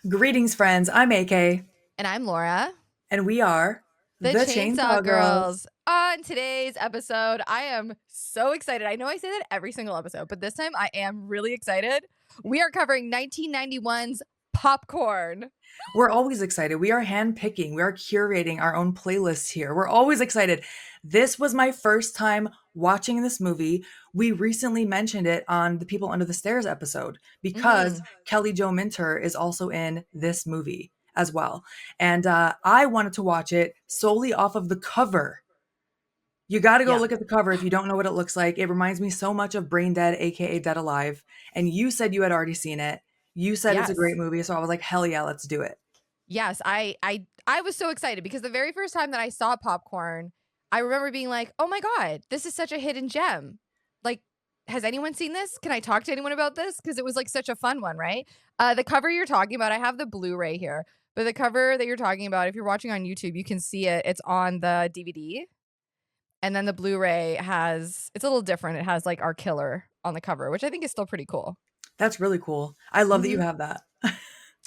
Greetings, friends. I'm AK, And I'm Laura, and we are the the Chainsaw Chainsaw Girls. Girls. On today's episode, I am so excited. I know I say that every single episode, but this time I am really excited. We are covering 1991's Popcorn. We're always excited. We are handpicking, we are curating our own playlists here. We're always excited. This was my first time watching this movie. We recently mentioned it on the People Under the Stairs episode because Mhm. Kelly Jo Minter is also in this movie as well. And I wanted to watch it solely off of the cover. You got to go Yeah. look at the cover if you don't know what it looks like. It reminds me so much of Brain Dead, aka Dead Alive. And you said you had already seen it. You said it's a great Yes. movie, so I was like, hell yeah, let's do it. Yes, I was so excited because the very first time that I saw Popcorn, I remember being like, "Oh my god, this is such a hidden gem." Like, has anyone seen this? Can I talk to anyone about this? Because it was like such a fun one, right? The cover you're talking about, I have the Blu-ray here, but the cover that you're talking about, if you're watching on YouTube, you can see it. It's on the DVD, and then the Blu-ray has it's a little different. It has like our killer on the cover, which I think is still pretty cool. That's really cool. I love that you Mhm. have that.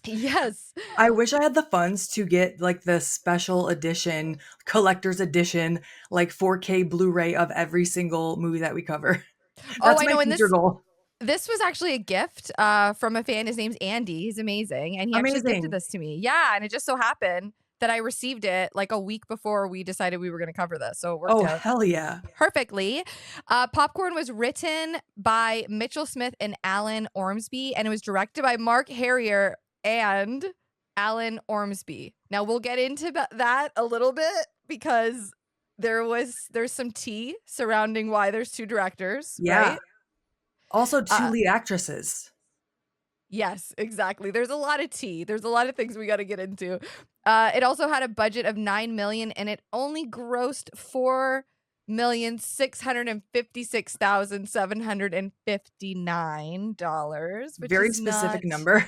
Yes. I wish I had the funds to get like the special edition, collector's edition, like 4K Blu-ray of every single movie that we cover. Oh, That's I my know. And future goal. this was actually a gift from a fan. His name's Andy. He's amazing. And he actually gifted Amazing. this to me. Yeah. And it just so happened that I received it like a week before we decided we were going to cover this. So it worked Oh, out hell yeah. perfectly. Popcorn was written by Mitchell Smith and Alan Ormsby, and it was directed by Mark Harrier and Alan Ormsby. Now we'll get into that a little bit because there's some tea surrounding why there's two directors, Yeah. right? Also, two Uh, lead actresses. Yes, exactly. There's a lot of tea. There's a lot of things we got to get into. It also had a budget of 9 million, and it only grossed $4,656,759, which Very is specific not number.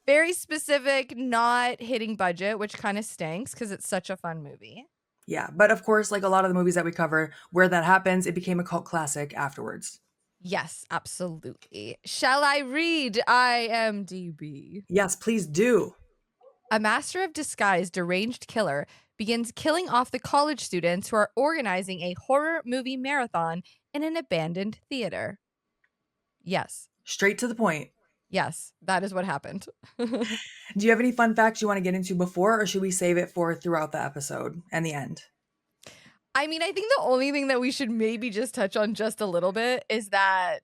very specific, not hitting budget, which kind of stinks because it's such a fun movie. Yeah, but of course, like a lot of the movies that we cover, where that happens, it became a cult classic afterwards. Yes, absolutely. Shall I read IMDb? Yes, please do. A master of disguise deranged killer begins killing off the college students who are organizing a horror movie marathon in an abandoned theater. Yes. Straight to the point. Yes, that is what happened. Do you have any fun facts you want to get into before, or should we save it for throughout the episode and the end? I mean, I think the only thing that we should maybe just touch on just a little bit is that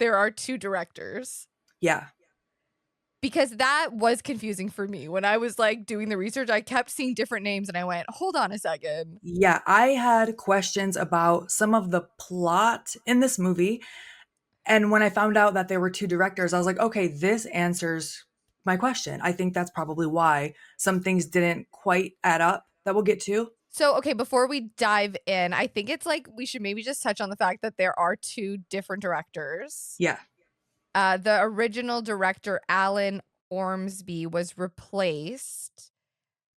there are two directors. Yeah. Because that was confusing for me. When I was like doing the research, I kept seeing different names and I went, hold on a second. Yeah, I had questions about some of the plot in this movie. And when I found out that there were two directors, I was like, okay, this answers my question. I think that's probably why some things didn't quite add up that we'll get to. So, okay, before we dive in, I think it's like we should maybe just touch on the fact that there are two different directors. Yeah. The original director, Alan Ormsby, was replaced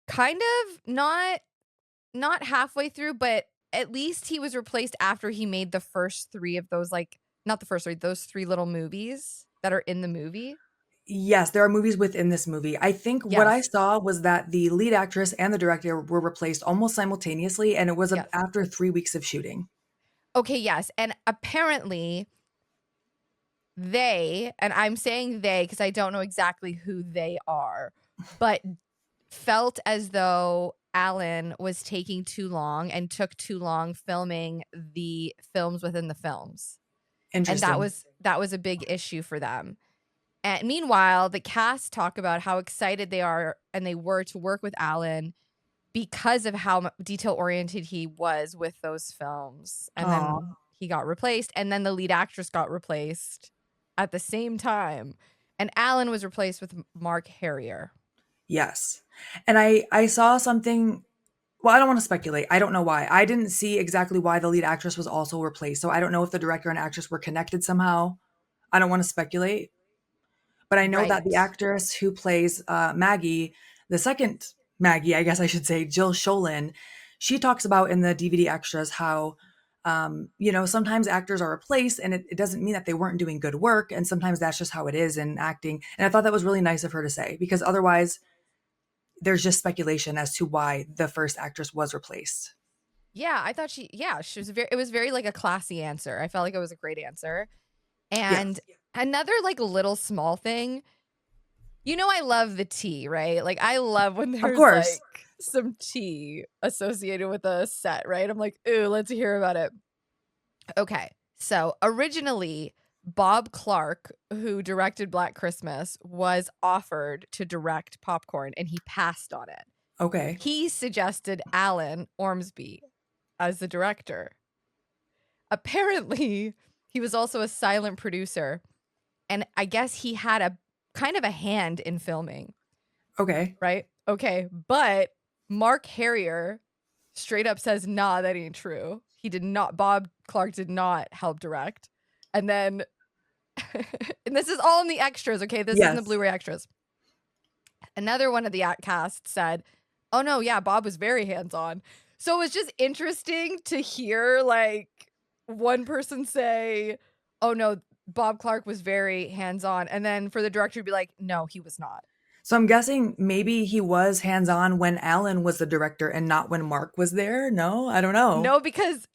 kind of not halfway through, but at least he was replaced after he made the first three of those, like, not the first three, those three little movies that are in the movie. Yes, there are movies within this movie. I think what I Yes. saw was that the lead actress and the director were replaced almost simultaneously, and it was Yes. after 3 weeks of shooting. Okay, yes. And apparently they, and I'm saying they because I don't know exactly who they are, but felt as though Alan was taking too long and took too long filming the films within the films. And Interesting. that was a big issue for them. And meanwhile, the cast talk about how excited they are and they were to work with Alan because of how detail oriented he was with those films. And Aw. then he got replaced, and then the lead actress got replaced at the same time. And Alan was replaced with Mark Harrier. Yes. And I saw something. Well, I don't want to speculate. I don't know why. I didn't see exactly why the lead actress was also replaced. So I don't know if the director and actress were connected somehow. I don't want to speculate. But I know that the Right. actress who plays Maggie, the second Maggie, I guess I should say, Jill Sholin, she talks about in the DVD extras how, sometimes actors are replaced and it doesn't mean that they weren't doing good work. And sometimes that's just how it is in acting. And I thought that was really nice of her to say because otherwise, there's just speculation as to why the first actress was replaced. Yeah, I thought she was very, it was very like a classy answer. I felt like it was a great answer. Yeah, And another like little small thing, I love the tea, right? Like I love when of there's course. like some tea associated with a set, right? I'm like, ooh, let's hear about it. Okay. So originally, Bob Clark, who directed Black Christmas, was offered to direct Popcorn and he passed on it. Okay. He suggested Alan Ormsby as the director. Apparently, he was also a silent producer, and I guess he had a kind of a hand in filming, Okay. right? Okay, but Mark Harrier straight up says, nah, that ain't true. He did not, Bob Clark did not help direct. And then, and this is all in the extras, okay? This is in the Yes. Blu-ray extras. Another one of the cast said, oh no, yeah, Bob was very hands-on. So it was just interesting to hear like one person say, oh no, Bob Clark was very hands-on. And then for the director to be like, no, he was not. So I'm guessing maybe he was hands-on when Alan was the director and not when Mark was there. No, I don't know. No, because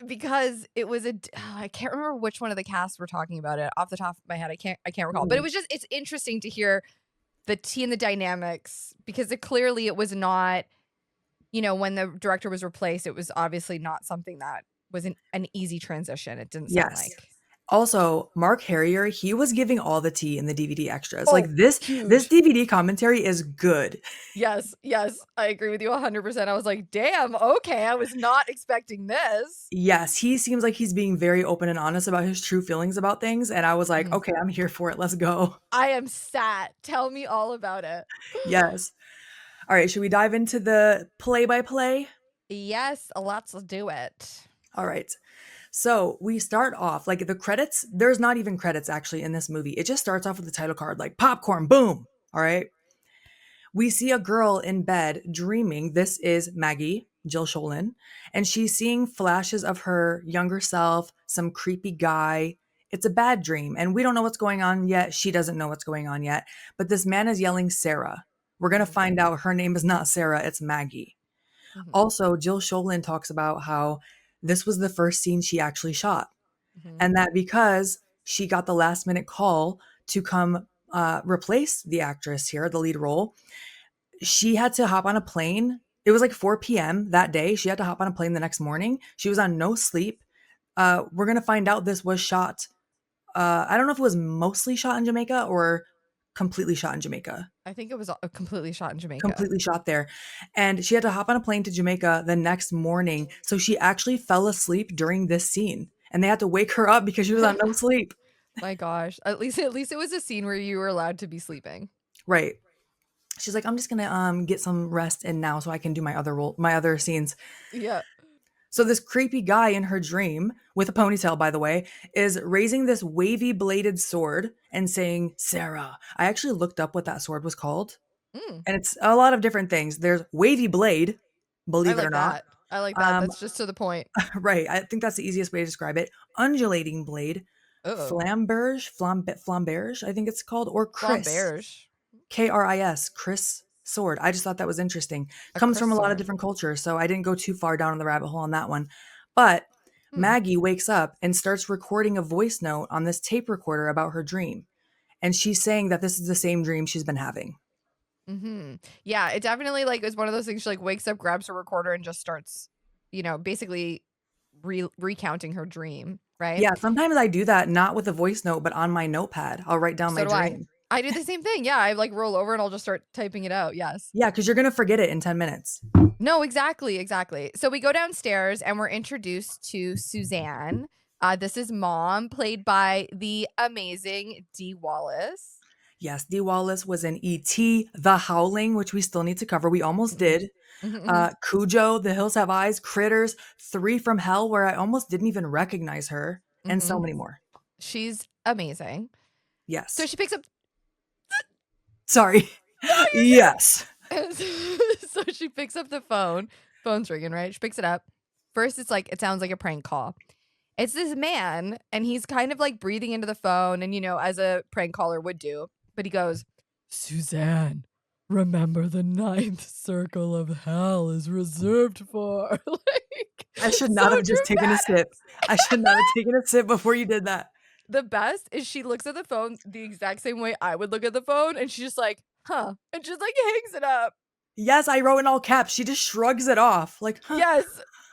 it was I can't remember which one of the casts we're talking about it off the top of my head. I can't recall. But it was just, it's interesting to hear the tea and the dynamics because clearly it was not, when the director was replaced, it was obviously not something that was an easy transition. It didn't sound Yes. like. Also, Mark Harrier, he was giving all the tea in the DVD extras. Oh, Like this huge. DVD commentary is good. Yes, I agree with you 100%. I was like, damn, okay, I was not expecting this. Yes, he seems like he's being very open and honest about his true feelings about things, and I was like, Mm. "Okay, I'm here for it. Let's go." I am sat. Tell me all about it. Yes. All right, should we dive into the play-by-play? Yes, let's do it. All right. So, we start off like the credits, there's not even credits actually in this movie. It just starts off with the title card like popcorn, boom. All right. We see a girl in bed dreaming. This is Maggie, Jill Sholin, and she's seeing flashes of her younger self, some creepy guy. It's a bad dream, and we don't know what's going on yet. She doesn't know what's going on yet. But this man is yelling Sarah. We're going to find out her name is not Sarah, it's Maggie. Mm-hmm. Also, Jill Sholin talks about how this was the first scene she actually shot, Mm-hmm. and that because she got the last minute call to come replace the actress here, the lead role, she had to hop on a plane. It was like 4 p.m. that day. She had to hop on a plane the next morning. She was on no sleep. We're going to find out this was shot. I don't know if it was mostly shot in Jamaica or completely shot in Jamaica. I think it was completely shot in Jamaica. Completely shot there. And she had to hop on a plane to Jamaica the next morning. So she actually fell asleep during this scene. And they had to wake her up because she was on no sleep. My gosh. At least it was a scene where you were allowed to be sleeping. Right. She's like, I'm just gonna get some rest in now so I can do my other scenes. Yeah. So this creepy guy in her dream, with a ponytail, by the way, is raising this wavy bladed sword and saying, Sarah. I actually looked up what that sword was called. Mm, And it's a lot of different things. There's wavy blade, I believe it or like not. that. I like that. That's just to the point. Right. I think that's the easiest way to describe it. Undulating blade, Uh-oh. flamberge, I think it's called, or Chris. Flamberge. Kris, Chris sword. I just thought that was interesting. A Comes Chris from a lot of sword. different cultures, so I didn't go too far down in the rabbit hole on that one. But Maggie wakes up and starts recording a voice note on this tape recorder about her dream. And she's saying that this is the same dream she's been having. Mm-hmm. Yeah, it definitely like is one of those things. She like wakes up, grabs her recorder, and just starts, basically recounting her dream. Right? Yeah, sometimes I do that not with a voice note, but on my notepad. I'll write down So my do dream. I do the same thing. Yeah, I like roll over and I'll just start typing it out. Yes. Yeah, because you're gonna forget it in 10 minutes. No, exactly. So we go downstairs and we're introduced to Suzanne. This is Mom, played by the amazing Dee Wallace. Yes, Dee Wallace was in E.T., The Howling, which we still need to cover. We almost did. Cujo, The Hills Have Eyes, Critters, 3 from Hell, where I almost didn't even recognize her, and so many more. She's amazing. Yes. So she picks up. Sorry. Yes. So she picks up the phone. Phone's ringing, right? She picks it up. First, it sounds like a prank call. It's this man, and he's kind of like breathing into the phone, and as a prank caller would do. But he goes, Suzanne, remember the ninth circle of hell is reserved for. Like, I should so not have just taken a dramatic. sip. I should not have taken a sip before you did that. The best is she looks at the phone the exact same way I would look at the phone, and she's just like, huh, and just like hangs it up. Yes, I wrote in all caps. She just shrugs it off. Like, huh. Yes.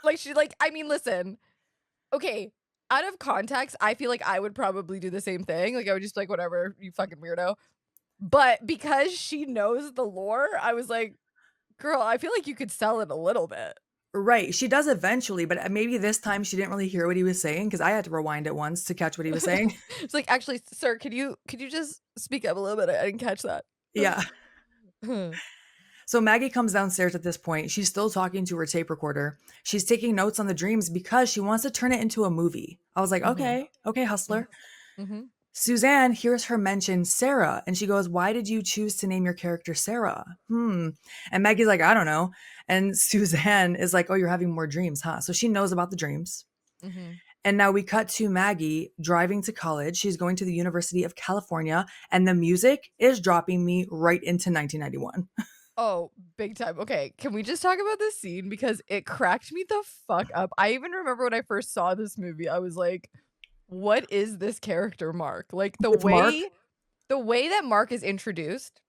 Like, she like, I mean, listen, okay, out of context, I feel like I would probably do the same thing. Like, I would just be like, whatever, you fucking weirdo. But because she knows the lore, I was like, girl, I feel like you could sell it a little bit. Right. She does eventually, but maybe this time she didn't really hear what he was saying because I had to rewind it once to catch what he was saying. It's like, actually, sir, could you just speak up a little bit? I didn't catch that. Yeah. So Maggie comes downstairs at this point. She's still talking to her tape recorder. She's taking notes on the dreams because she wants to turn it into a movie. I was like, Mhm. okay, hustler. Mhm. Suzanne hears her mention Sarah and she goes, "Why did you choose to name your character Sarah?" And Maggie's like, "I don't know." And Suzanne is like, "Oh, you're having more dreams, huh?" So she knows about the dreams. Mhm. And now we cut to Maggie driving to college. She's going to the University of California, and the music is dropping me right into 1991. Oh, big time. Okay, can we just talk about this scene because it cracked me the fuck up. I even remember when I first saw this movie, I was like, what is this character Mark? Like With Mark, the way that Mark is introduced.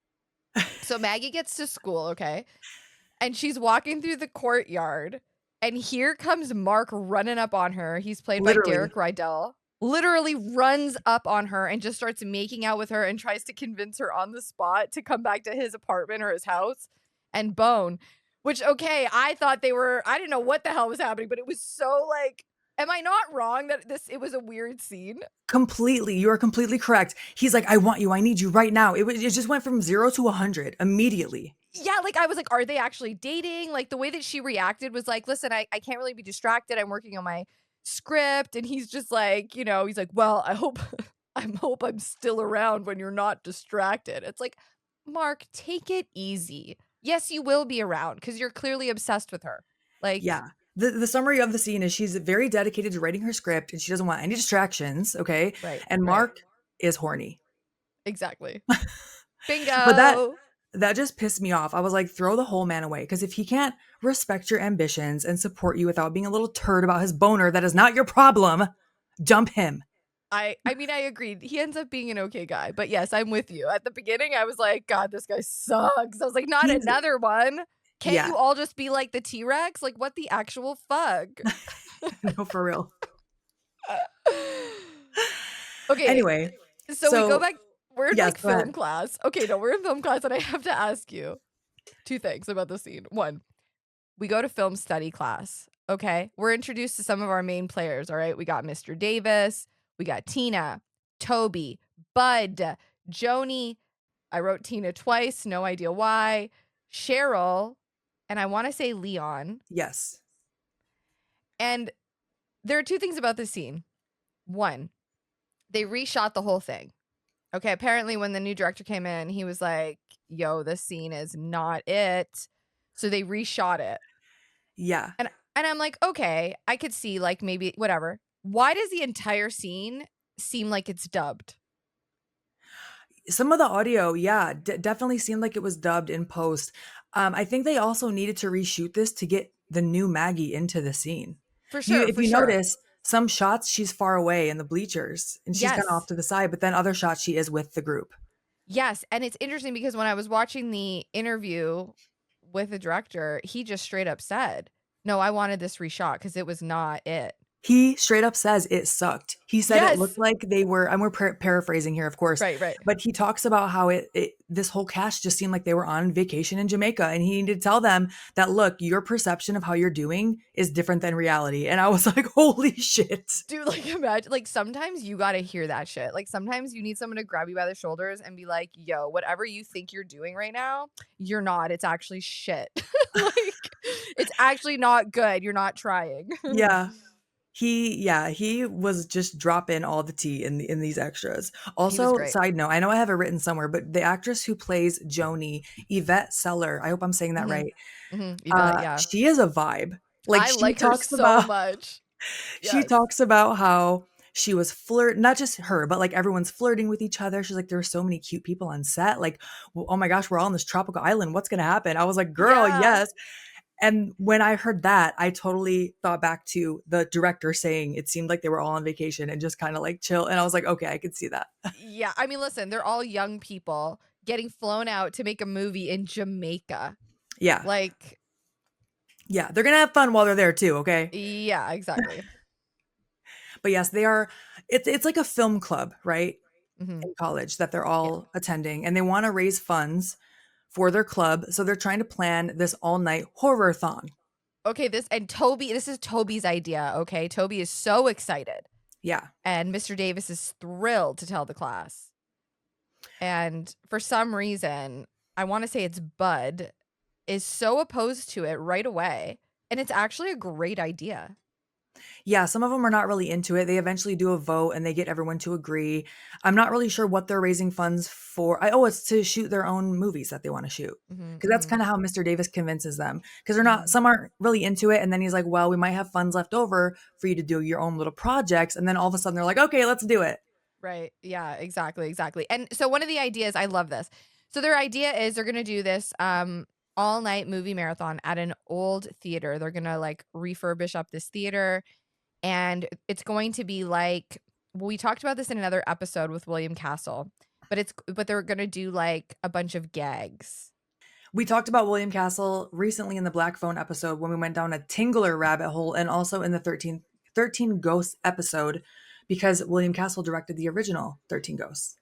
So Maggie gets to school, okay? And she's walking through the courtyard, and here comes Mark running up on her. He's played by literally. Garrick Rydell. Literally runs up on her and just starts making out with her and tries to convince her on the spot to come back to his apartment or his house and bone. Which, okay, I thought I didn't know what the hell was happening, but it was so like, am I not wrong that it was a weird scene? Completely. You are completely correct. He's like, "I want you. I need you right now." It just went from 0 to 100 immediately. Yeah, like I was like, are they actually dating? Like the way that she reacted was like, listen, I can't really be distracted. I'm working on my script. And he's just like, he's like, well, I hope I'm still around when you're not distracted. It's like, Mark, take it easy. Yes, you will be around because you're clearly obsessed with her. Like, Yeah. The summary of the scene is she's very dedicated to writing her script and she doesn't want any distractions, okay? right, And right. Mark is horny. Exactly. But that Bingo. that just pissed me off. I was like, throw the whole man away. Because if he can't respect your ambitions and support you without being a little turd about his boner, that is not your problem. Dump him. I mean, I agreed. He ends up being an okay guy. But yes, I'm with you. At the beginning, I was like, God, this guy sucks. I was like, not He's another one. Can't yeah, you all just be like the T-Rex? Like, what the actual fuck? no, for real. Okay, Anyway, so we go so back. We're in yes, like go ahead. film class. Okay, no, we're in film class, and I have to ask you two things about the scene. One, we go to film study class. Okay, we're introduced to some of our main players. All right, we got Mr. Davis, we got Tina, Toby, Bud, Joni. I wrote Tina twice, no idea why. Cheryl, and I want to say Leon. Yes. And there are two things about this scene. One, they reshot the whole thing. Okay, apparently when the new director came in, he was like, yo, this scene is not it. So they reshot it. Yeah. And I'm like, okay, I could see like maybe whatever. Why does the entire scene seem like it's dubbed? Some of the audio, yeah, definitely seemed like it was dubbed in post. I think they also needed to reshoot this to get the new Maggie into the scene. For You, sure, if for you sure. notice, some shots she's far away in the bleachers and she's kind of off Yes. to the side, but then other shots she is with the group. Yes. And it's interesting because when I was watching the interview with the director, he just straight up said, no, I wanted this reshot because it was not it. He straight up says it sucked. He said it looked Yes. like they were, and we're paraphrasing here, of course, Right, right. but he talks about how this whole cast just seemed like they were on vacation in Jamaica, and he needed to tell them that, look, your perception of how you're doing is different than reality. And I was like, holy shit. Dude, like imagine like sometimes you gotta hear that shit. Like sometimes you need someone to grab you by the shoulders and be like, yo, whatever you think you're doing right now, you're not. It's actually shit. Like it's actually not good. You're not trying. Yeah. He was just dropping all the tea in these extras. He was Also, great. side note, I know I have it written somewhere, but the actress who plays Joni, Yvette Seller, I hope I'm saying that Hmm. right. Yvette, yeah. She is a vibe. Like I like her so much. she Yes. talks about how she was not just her, but like everyone's flirting with each other. She's like, there are so many cute people on set. Like, well, oh my gosh, we're all on this tropical island. What's going to happen? I was like, girl, Yeah. yes. And when I heard that, I totally thought back to the director saying it seemed like they were all on vacation and just kind of like chill. And I was like, okay, I could see that. Yeah. I mean, listen, they're all young people getting flown out to make a movie in Jamaica. Yeah. Like, Yeah. They're going to have fun while they're there too. Okay. yeah, exactly. But yes, they are. It's like a film club, right? Hmm. In college that they're Yeah. all attending, and they want to raise funds for their club. So they're trying to plan this all night horror-thon. Okay, this is Toby's idea, okay? Toby is so excited. Yeah. And Mr. Davis is thrilled to tell the class. And for some reason, I want to say it's Bud, is so opposed to it right away. And it's actually a great idea. Yeah, some of them are not really into it. They eventually do a vote and they get everyone to agree. I'm not really sure what they're raising funds for. It's to shoot their own movies that they want to shoot. Hmm. Because that's Hmm. kind of how Mr. Davis convinces them. Because Hmm. some aren't really into it. And then he's like, well, we might have funds left over for you to do your own little projects. And then all of a sudden they're like, okay, let's do it. Right. Yeah, exactly. Exactly. And so one of the ideas, I love this. So their idea is they're going to do this all night movie marathon at an old theater. They're going to like refurbish up this theater. And it's going to be like, well, we talked about this in another episode with William Castle, but they're going to do like a bunch of gags. We talked about William Castle recently in the Black Phone episode when we went down a Tingler rabbit hole, and also in the 13 Ghosts episode, because William Castle directed the original 13 Ghosts.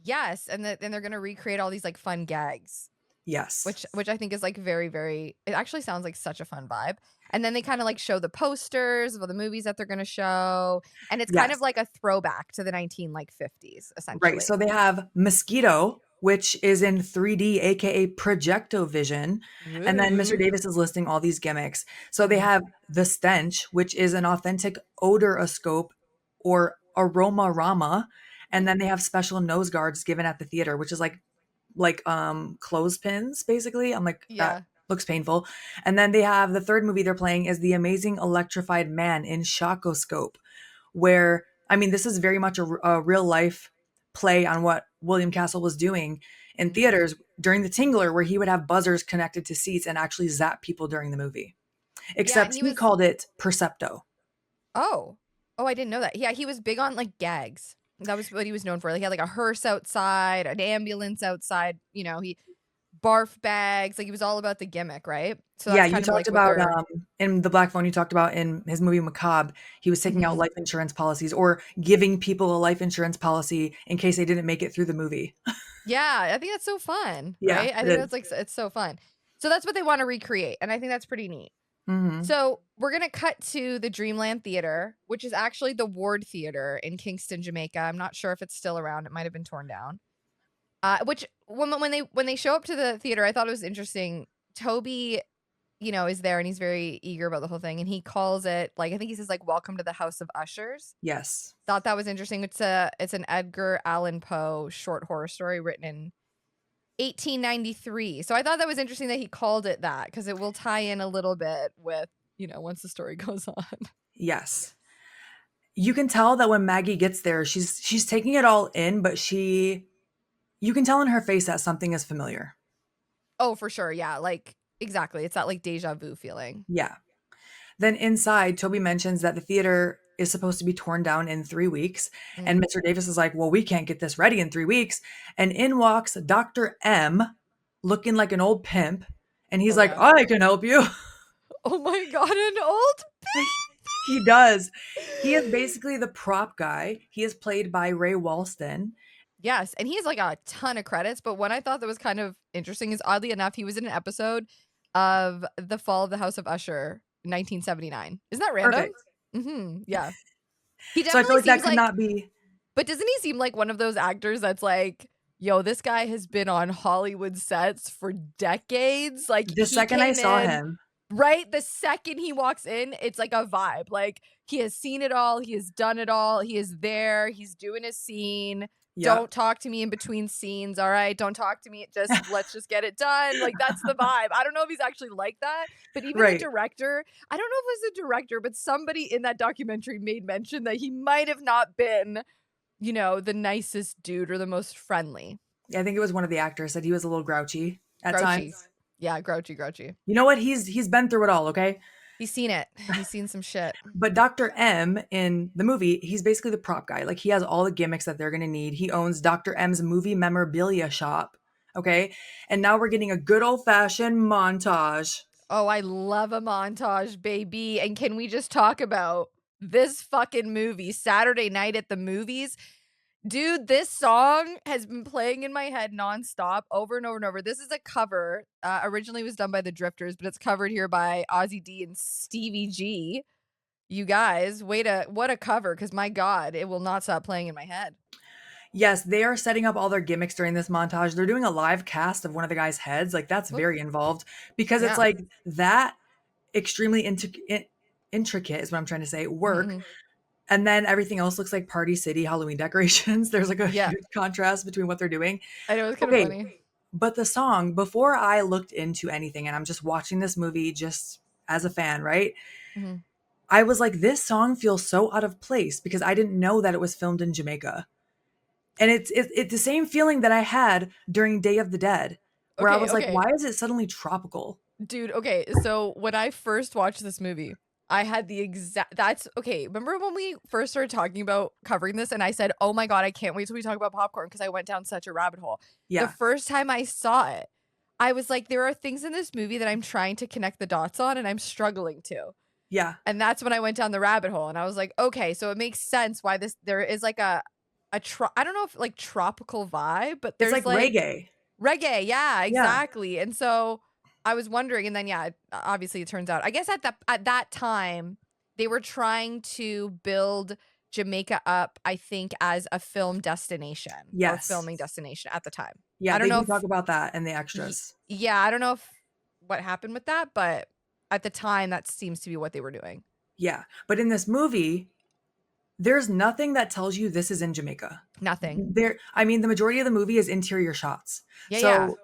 Yes, and then they're going to recreate all these like fun gags. Yes. Which I think is like very, very, it actually sounds like such a fun vibe. And then they kind of like show the posters of all the movies that they're going to show. And it's kind Yes. of like a throwback to the 1950s, Right. essentially. So they have Mosquito, which is in 3D, aka Projectovision. And then Mr. Ooh. Davis is listing all these gimmicks. So they Mhm. have The Stench, which is an authentic odoroscope or aromarama. And then they have special nose guards given at the theater, which is like clothespins basically. I'm like, that Yeah. looks painful. And then they have the third movie they're playing is The Amazing Electrified Man in Shockoscope, where I mean this is very much a real life play on what William Castle was doing in Mhm. theaters during the Tingler, where he would have buzzers connected to seats and actually zap people during the movie, Yeah. And except he he was, called it Percepto. oh, oh, I didn't know that. Yeah. He was big on like gags. That was what he was known for. Like, he had like a hearse outside, an ambulance outside, he barf bags. Like, he was all about the gimmick, right? So Yeah, that's you kind of talked like what about they're, in the Black Phone. You talked about in his movie Macabre, he was taking out Mhm. life insurance policies or giving people a life insurance policy in case they didn't make it through the movie. Yeah, I think that's so fun, Yeah, right? I it think that's is. like, it's so fun. So that's what they want to recreate. And I think that's pretty neat. Hmm. So we're going to cut to the Dreamland Theater, which is actually the Ward Theater in Kingston, Jamaica. I'm not sure if it's still around. It might have been torn down. Which when they show up to the theater, I thought it was interesting. Toby, is there and he's very eager about the whole thing. And he calls it, like, I think he says like, welcome to the House of Ushers. Yes. Thought that was interesting. It's an Edgar Allan Poe short horror story written in 1893. So I thought that was interesting that he called it that, because it will tie in a little bit with, once the story goes on. Yes. You can tell that when Maggie gets there, she's taking it all in, but you can tell in her face that something is familiar. Oh, for sure. Yeah. Like, exactly. It's that like deja vu feeling. Yeah. Then inside, Toby mentions that the theater is supposed to be torn down in 3 weeks. And Mm. Mr. Davis is like, well, we can't get this ready in 3 weeks. And in walks Dr. M, looking like an old pimp. And he's Oh, like, yeah. I can help you. Oh my God. An old. He does. He is basically the prop guy. He is played by Ray Walston. Yes. And he has like a ton of credits. But one I thought that was kind of interesting is, oddly enough, he was in an episode of The Fall of the House of Usher, 1979. Isn't that random? Perfect. Yeah. He So I feel definitely like that seems could like, not be but doesn't he seem like one of those actors that's like, yo, this guy has been on Hollywood sets for decades. Like, the he second I came saw in, him. right? The second he walks in, it's like a vibe. Like, he has seen it all. He has done it all. He is there. He's doing his scene. Yeah. Don't talk to me in between scenes, all right? Don't talk to me. Just let's just get it done. Like that's the vibe. I don't know if he's actually like that, but even the Right. director, I don't know if it was the director, but somebody in that documentary made mention that he might have not been, the nicest dude or the most friendly. I think it was one of the actors said he was a little grouchy at Grouchy. times. Yeah, grouchy, grouchy. You know what? He's been through it all, okay? He's seen it. He's seen some shit. But Dr. M in the movie, he's basically the prop guy. Like he has all the gimmicks that they're going to need. He owns Dr. M's movie memorabilia shop, okay? And now we're getting a good old-fashioned montage. Oh, I love a montage, baby. And can we just talk about this fucking movie, Saturday Night at the Movies? Dude, this song has been playing in my head nonstop over and over and over. This is a cover. Originally was done by the Drifters, but it's covered here by Ozzy D and Stevie G. You guys, what a cover, because my God, it will not stop playing in my head. Yes, they are setting up all their gimmicks during this montage. They're doing a live cast of one of the guys' heads. Like that's What? very involved because it's Yeah. like that extremely intricate is what I'm trying to say, work. Mm-hmm. And then everything else looks like Party City Halloween decorations. There's like a Yeah. huge contrast between what they're doing. I know, it's kind of Okay, funny. but the song, before I looked into anything and I'm just watching this movie just as a fan, right? Mm-hmm. I was like, this song feels so out of place because I didn't know that it was filmed in Jamaica. And it's the same feeling that I had during Day of the Dead, where I Okay, was like, okay. why is it suddenly tropical? Dude, okay, so when I first watched this movie, I had the exact that's okay. Remember when we first started talking about covering this and I said, "Oh my God, I can't wait till we talk about popcorn," because I went down such a rabbit hole. The Yeah, first time I saw it, I was like, there are things in this movie that I'm trying to connect the dots on and I'm struggling to. yeah. And that's when I went down the rabbit hole and I was like, okay, so it makes sense why there is like I don't know if like tropical vibe, but It's there's like like reggae. reggae, yeah, Yeah, exactly. And so I was wondering, and then yeah, obviously it turns out. I guess at that time they were trying to build Jamaica up, I think, as a film destination or yes. filming destination at the time. Yeah, I don't they know do if talk about that in the extras. yeah, I don't know if what happened with that, but at the time that seems to be what they were doing. Yeah, but in this movie, there's nothing that tells you this is in Jamaica. Nothing. I mean, the majority of the movie is interior shots. Yeah, yeah. So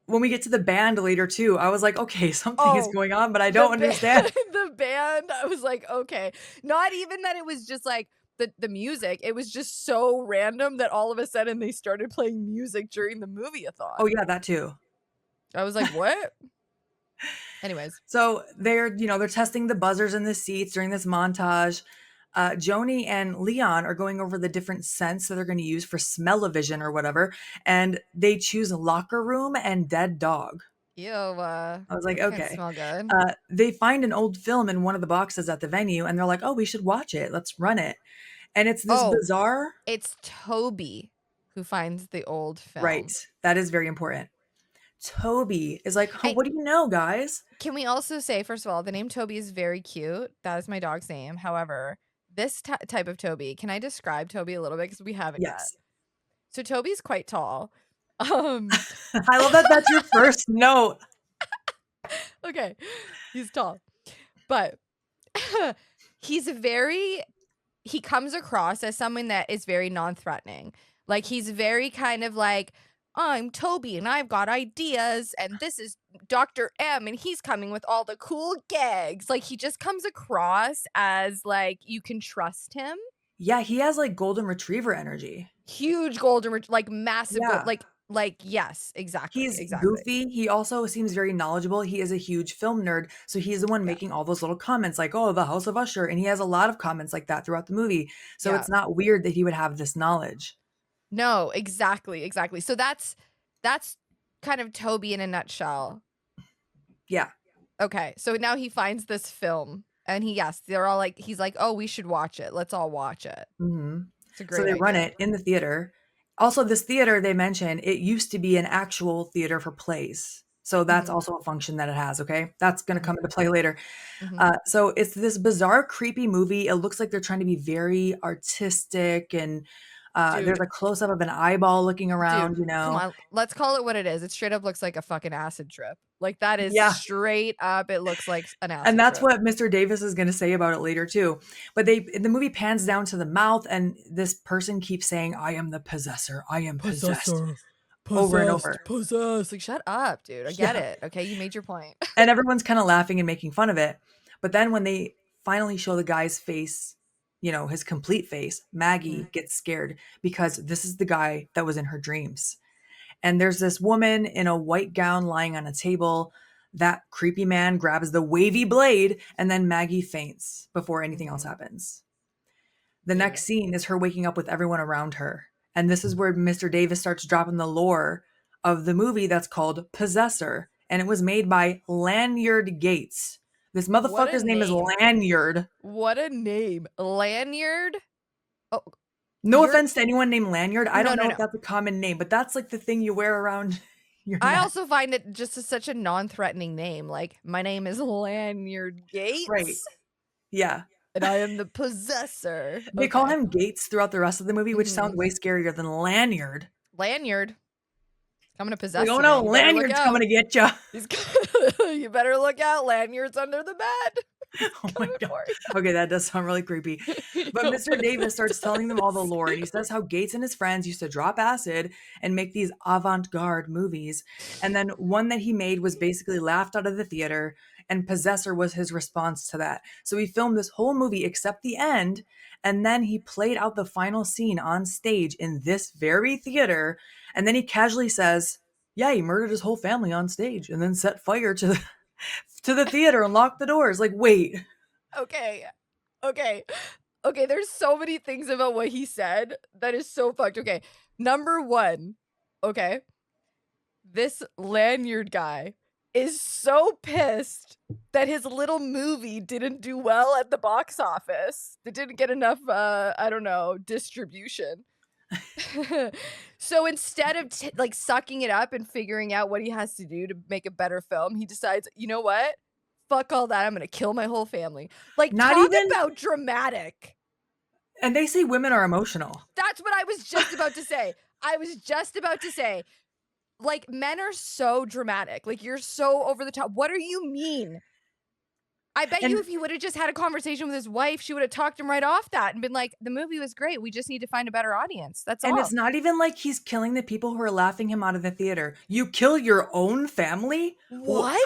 when we get to the band later too, I was like, okay, something is Oh, going on, but I the don't band, understand. the band. I was like, okay. Not even that it was just like the music. It was just so random that all of a sudden they started playing music during the movie-a-thon. Oh yeah, that too. I was like, what? Anyways. So they're testing the buzzers in the seats during this montage. Joni and Leon are going over the different scents that they're going to use for smell-o-vision or whatever, and they choose locker room and dead dog. Ew, I was like, that can't okay. smell good. They find an old film in one of the boxes at the venue, and they're like, oh, we should watch it. Let's run it. And it's this Oh, bizarre, it's Toby who finds the old right? film. That is very important. Toby is like, oh, I what do you know, guys? Can we also say, first of all, the name Toby is very cute. That is my dog's name. However, this type of Toby, can I describe Toby a little bit? Because we haven't yet. Yes. So Toby's quite tall. I love that that's your first note. Okay, he's tall. But he comes across as someone that is very non-threatening. Like he's very kind of like, I'm Toby and I've got ideas and this is Dr. M and he's coming with all the cool gags. Like he just comes across as like you can trust him. Yeah, he has like golden retriever energy. Huge like massive Yeah. like yes, exactly. He's Exactly. goofy. He also seems very knowledgeable. He is a huge film nerd. So he's the one Yeah. making all those little comments like, oh, the House of Usher. And he has a lot of comments like that throughout the movie. So Yeah. it's not weird that he would have this knowledge. No, exactly. So that's kind of Toby in a nutshell. Yeah. Okay, so now he finds this film, and they're all like, he's like, oh, we should watch it. Let's all watch it. hmm It's a So great they run idea. it in the theater. Also, this theater they mentioned, it used to be an actual theater for plays. So that's Mhm. also a function that it has. Okay. That's going to come into play later. Mhm. So it's this bizarre, creepy movie. It looks like they're trying to be very artistic and Dude, There's a close up of an eyeball looking around, dude, you come know. on. Let's call it what it is. It straight up looks like a fucking acid trip. Like that is Yeah. straight up. It looks like an And acid that's trip. what Mr. Davis is going to say about it later too. But the movie pans down to the mouth, and this person keeps saying, "I am the possessor. I am possessed," Possessor, over and over. possessed. Like, shut up, dude. I get Yeah. it. Okay, you made your point. And everyone's kind of laughing and making fun of it. But then when they finally show the guy's face, his complete face, Maggie gets scared because this is the guy that was in her dreams. And there's this woman in a white gown lying on a table. That creepy man grabs the wavy blade, and then Maggie faints before anything else happens. The Dude. next scene is her waking up with everyone around her. And this is where Mr. Davis starts dropping the lore of the movie that's called Possessor. And it was made by Lanyard Gates. This What a motherfucker's name is name. Lanyard. What a name. Lanyard? Oh, No you're offense to anyone named Lanyard. I no, don't no, know if no. that's a common name, but that's like the thing you wear around your I neck. also find it just such a non-threatening name. Like, my name is Lanyard Right. Gates, Yeah. and I am the possessor. They call Okay. him Gates throughout the rest of the movie, which sounds way scarier than Lanyard. Lanyard. Coming to Like, possess oh you, no, man. You better look Lanyard's coming out. to get you. He's you better look out. Lanyard's under the bed. Oh my Coming god. for Okay, that does sound really creepy. you. But Mr. But Davis it starts telling them all the does. lore, and he says how Gates and his friends used to drop acid and make these avant-garde movies. And then one that he made was basically laughed out of the theater, and Possessor was his response to that. So he filmed this whole movie except the end, and then he played out the final scene on stage in this very theater, and then he casually says, "Yeah, he murdered his whole family on stage and then set fire to the theater and locked the doors." Like, wait. Okay. Okay. Okay, there's so many things about what he said that is so fucked. Okay. Number one, okay. This Lanyard guy is so pissed that his little movie didn't do well at the box office. It didn't get enough I don't know, distribution. So instead of like sucking it up and figuring out what he has to do to make a better film, he decides, you know what? Fuck all that. I'm gonna kill my whole family. Like, Not talk even, about dramatic. and they say women are emotional. That's what I was just about to say. I was just about to say, like, men are so dramatic. Like, you're so over the top. What do you mean? I bet you And if he would have just had a conversation with his wife, she would have talked him right off that and been like, the movie was great. We just need to find a better audience. That's and all. it's not even like he's killing the people who are laughing him out of the theater. You kill your own family? What?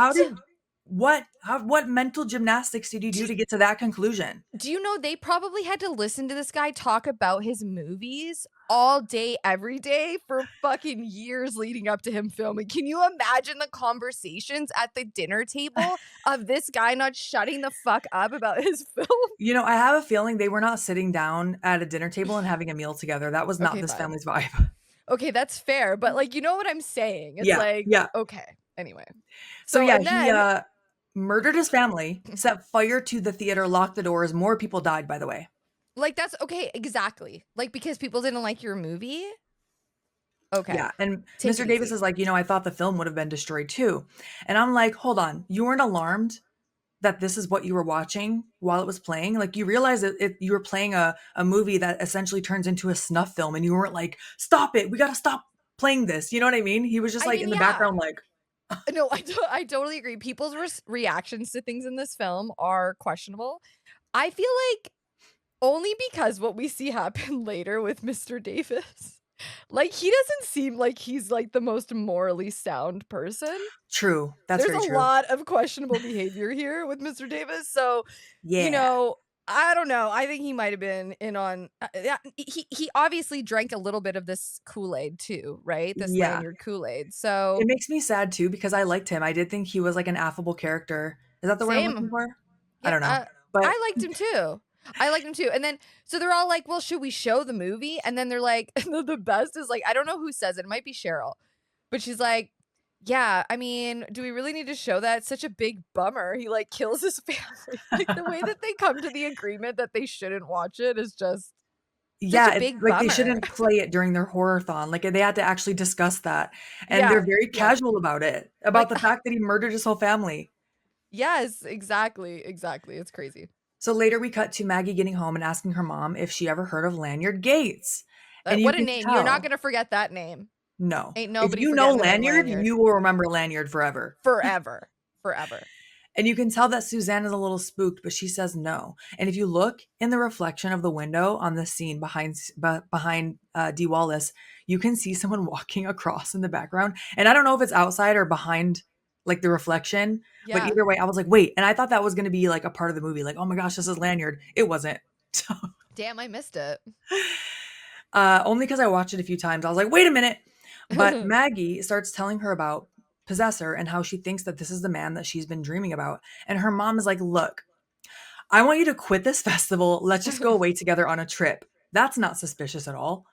What mental gymnastics did you do to get to that conclusion? Do you know they probably had to listen to this guy talk about his movies all day, every day for fucking years leading up to him filming? Can you imagine the conversations at the dinner table of this guy not shutting the fuck up about his film? I have a feeling they were not sitting down at a dinner table and having a meal together. That was not Okay, this fine. family's vibe. Okay, that's fair. But like, you know what I'm saying? It's Yeah, like, yeah. okay. Anyway. So yeah, And then he murdered his family, set fire to the theater, locked the doors. More people died, by the way. like, that's okay. Exactly. Like, because people didn't like your movie. Okay. Yeah. And Take Mr. it Davis easy. is like, I thought the film would have been destroyed too. And I'm like, hold on. You weren't alarmed that this is what you were watching while it was playing? Like, you realize that you were playing a movie that essentially turns into a snuff film, and you weren't like, stop it. We got to stop playing this. You know what I mean? He was just I like mean, in the yeah. background, like, No, I totally agree. People's reactions to things in this film are questionable. I feel like only because what we see happen later with Mr. Davis. Like, he doesn't seem like he's like the most morally sound person. true. That's There's very a true. lot of questionable behavior here with Mr. Davis. So, Yeah. I don't know. I think he might have been in on he obviously drank a little bit of this Kool-Aid too, right? This Yeah. Lanyard Kool-Aid. So It makes me sad too because I liked him. I did think he was like an affable character. Is that the word I'm looking same. for? I Yeah, don't know. But I liked him too. I liked him too. And then, so they're all like, well, should we show the movie? And then they're like, the best is like, I don't know who says it. It might be Cheryl. But she's like, yeah, I mean, do we really need to show that? It's such a big bummer. He like kills his family. Like, the way that they come to the agreement that they shouldn't watch it is just such a big like they bummer. shouldn't play it during their horror-thon. Like they had to actually discuss that. And Yeah, they're very yeah. casual about it, about Like, the fact that he murdered his whole family. Yes, exactly. It's crazy. So later we cut to Maggie getting home and asking her mom if she ever heard of Lanyard Gates. And you What a can name. You're not tell. going to forget that name. No. Ain't If nobody you know forgetting about Lanyard, Lanyard. you will remember Lanyard forever. Forever. Forever. And you can tell that Suzanne is a little spooked, but she says no. And if you look in the reflection of the window on the scene behind Dee Wallace, you can see someone walking across in the background. And I don't know if it's outside or behind like the reflection, but Yeah. either way, I was like, wait. And I thought that was going to be like a part of the movie. Like, oh my gosh, this is Lanyard. It wasn't. So, Damn, I missed it. only because I watched it a few times. I was like, wait a minute. But Maggie starts telling her about Possessor and how she thinks that this is the man that she's been dreaming about. And her mom is like, look, I want you to quit this festival. Let's just go away together on a trip. That's not suspicious at all.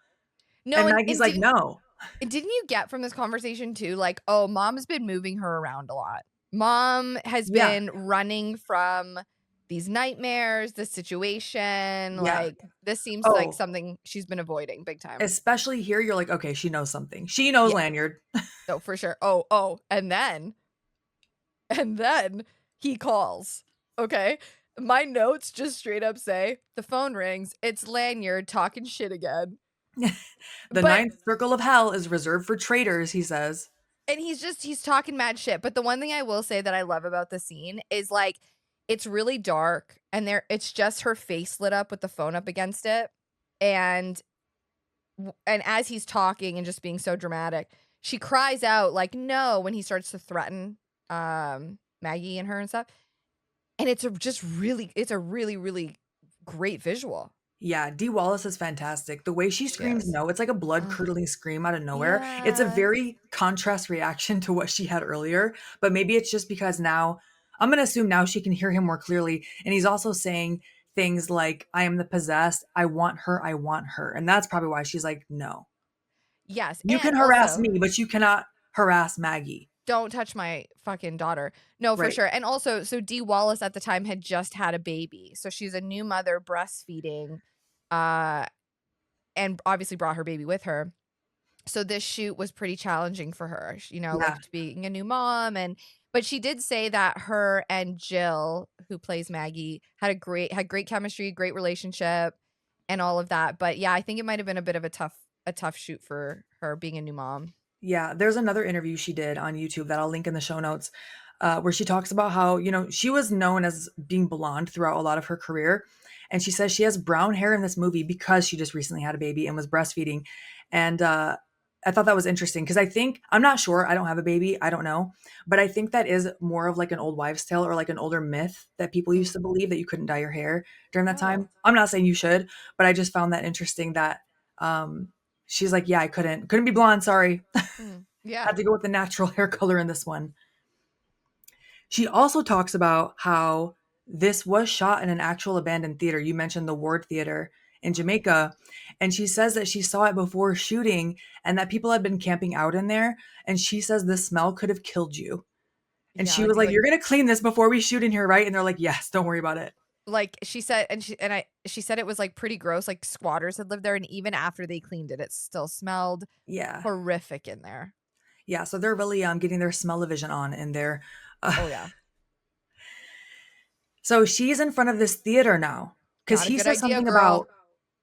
No, And and, Maggie's and like, no. didn't you get from this conversation too, like, oh, mom's been moving her around a lot. Mom has Yeah. been running from these nightmares, this situation. Yeah. Like, this seems like Oh, something she's been avoiding big time. especially here, you're like, okay, she knows something. She knows Yeah. Lanyard. Oh, for sure. Oh, and then he calls. Okay. My notes just straight up say the phone rings. It's Lanyard talking shit again. The But ninth circle of hell is reserved for traitors, he says. and he's talking mad shit. But the one thing I will say that I love about the scene is like it's really dark and it's just her face lit up with the phone up against it. And and as he's talking and just being so dramatic, she cries out like no when he starts to threaten Maggie and her and stuff. And it's a really, really great visual. Yeah, Dee Wallace is fantastic. The way she screams Yes. no, it's like a blood Oh, curdling scream out of nowhere. It's a yes. very contrast reaction to what she had earlier, but maybe it's just because now I'm going to assume now she can hear him more clearly. And he's also saying things like, I am the possessed. I want her. I want her. And that's probably why she's like, no, Yes. you And can harass also, me, but you cannot harass Maggie. don't touch my fucking daughter. No, for Right. sure. And also, so Dee Wallace at the time had just had a baby. So she's a new mother breastfeeding, uh, and obviously brought her baby with her. So this shoot was pretty challenging for her, Yeah. like being a new mom. But she did say that her and Jill, who plays Maggie, had great chemistry, great relationship, and all of that. But yeah, I think it might have been a bit of a tough shoot for her being a new mom. Yeah, there's another interview she did on YouTube that I'll link in the show notes, where she talks about how, she was known as being blonde throughout a lot of her career. And she says she has brown hair in this movie because she just recently had a baby and was breastfeeding. And I thought that was interesting because I'm not sure, I don't have a baby, I don't know. But I think that is more of like an old wives' tale or like an older myth that people used Mm. to believe that you couldn't dye your hair during that Oh. time. I'm not saying you should, but I just found that interesting that um, she's like, yeah, I couldn't be blonde, sorry. Mm. Yeah. Had to go with the natural hair color in this one. She also talks about how this was shot in an actual abandoned theater. You mentioned the Ward Theater in Jamaica. And she says that she saw it before shooting and that people had been camping out in there. And she says the smell could have killed you. And Yeah, she was like, like you're going to clean this before we shoot in here, right? And they're like, yes, don't worry about it. like she said, she said it was like pretty gross. Like squatters had lived there, and even after they cleaned it, it still smelled Yeah. horrific in there. Yeah. So they're really getting their smell-o-vision on in there. Oh yeah, So she's in front of this theater now because not a he good says idea, something girl. about,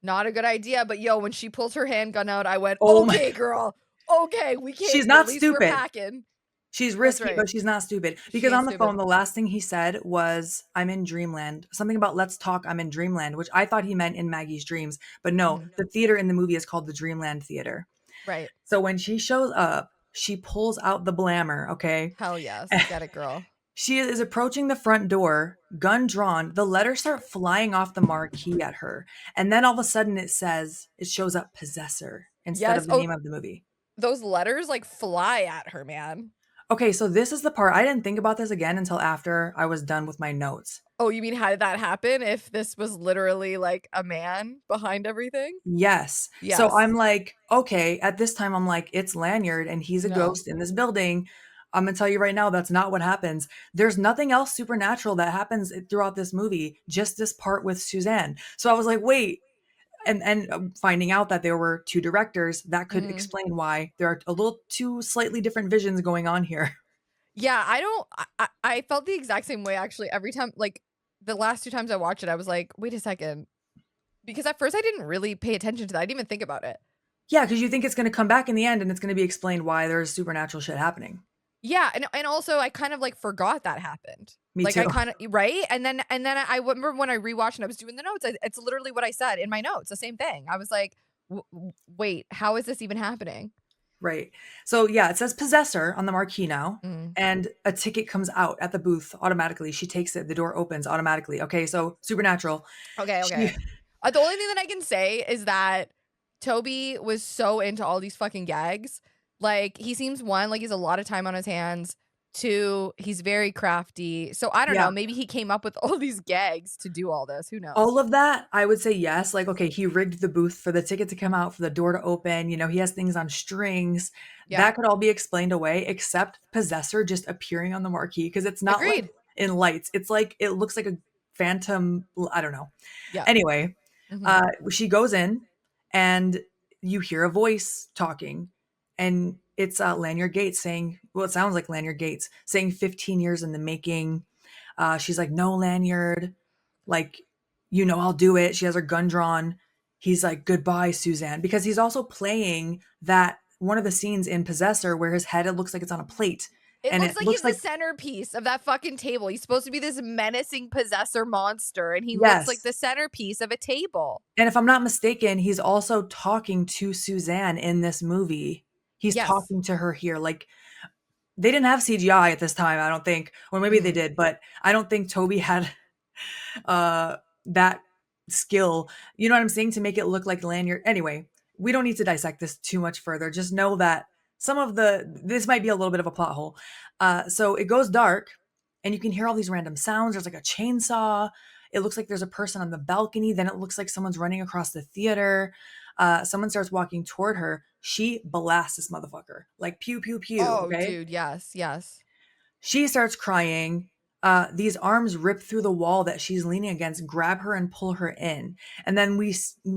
Not a good idea. But yo, when she pulls her handgun out, I went, oh my, okay, girl. Okay, we she's can't. At not least we're stupid. packing. She's That's risky, right. but she's not stupid. She Because ain't on the phone, stupid. the last thing he said was, I'm in Dreamland. Something about let's talk, I'm in Dreamland, which I thought he meant in Maggie's dreams. But no, Mhm. the theater in the movie is called the Dreamland Theater. Right. So when she shows up, she pulls out the blammer, okay? Hell yes. Get it, girl. She is approaching the front door, gun drawn. The letters start flying off the marquee at her. And then all of a sudden it shows up Possessor instead Yes. of the Oh, name of the movie. those letters like fly at her, man. Okay, so this is the part I didn't think about this again until after I was done with my notes. Oh, you mean how did that happen? If this was literally like a man behind everything? Yes. So Yes. I'm like, okay, at this time, I'm like, it's Lanyard and he's a No. ghost in this building. I'm going to tell you right now, that's not what happens. There's nothing else supernatural that happens throughout this movie, just this part with Suzanne. So I was like, wait. And finding out that there were two directors, that could Mm. explain why there are a little two slightly different visions going on here. Yeah, I don't I felt the exact same way actually every time like the last two times I watched it I was like, "Wait a second." Because at first I didn't really pay attention to that. I didn't even think about it. Yeah, because you think it's gonna come back in the end and it's gonna be explained why there's supernatural shit happening. Yeah, and also I kind of like forgot that happened. Me Like too. I kind of right, and then I remember when I rewatched and I was doing the notes. It's literally what I said in my notes. The same thing. I was like, wait, how is this even happening? Right. So yeah, it says possessor on the marquee now, Mm. and a ticket comes out at the booth automatically. She takes it, the door opens automatically. Okay, so supernatural. Okay, She okay. The only thing that I can say is that Toby was so into all these fucking gags. Like, he seems one, like he's a lot of time on his hands. Two, he's very crafty. So I don't yeah, know. Maybe he came up with all these gags to do all this. Who knows? all of that, I would say yes. Like, okay, he rigged the booth for the ticket to come out, for the door to open. He has things on strings. Yeah. That could all be explained away, except possessor just appearing on the marquee because it's not like Agreed. in lights. It's like it looks like a phantom. I don't know. Yeah. Anyway, Hmm. she goes in and you hear a voice talking, and it's Lanyard Gates saying, well, it sounds like Lanyard Gates saying 15 years in the making. She's like, no, Lanyard, like, I'll do it. She has her gun drawn. He's like, goodbye, Suzanne, because he's also playing that one of the scenes in Possessor where his head, it looks like it's on a plate. It And looks it like looks he's the like, centerpiece of that fucking table. He's supposed to be this menacing possessor monster, and he looks like yes. the centerpiece of a table. And if I'm not mistaken, he's also talking to Suzanne in this movie. He's Yes. talking to her here. Like, they didn't have CGI at this time, I don't think. Or maybe they Mm. did, but I don't think Toby had uh that skill. You know what I'm saying? To make it look like Lanyard. Anyway, we don't need to dissect this too much further. Just know that this might be a little bit of a plot hole. So it goes dark and you can hear all these random sounds. There's like a chainsaw. It looks like there's a person on the balcony. Then it looks like someone's running across the theater. Someone starts walking toward her. She blasts this motherfucker. Like pew, pew, pew. Oh, Okay. dude, yes, yes. She starts crying. These arms rip through the wall that she's leaning against, grab her and pull her in. And then we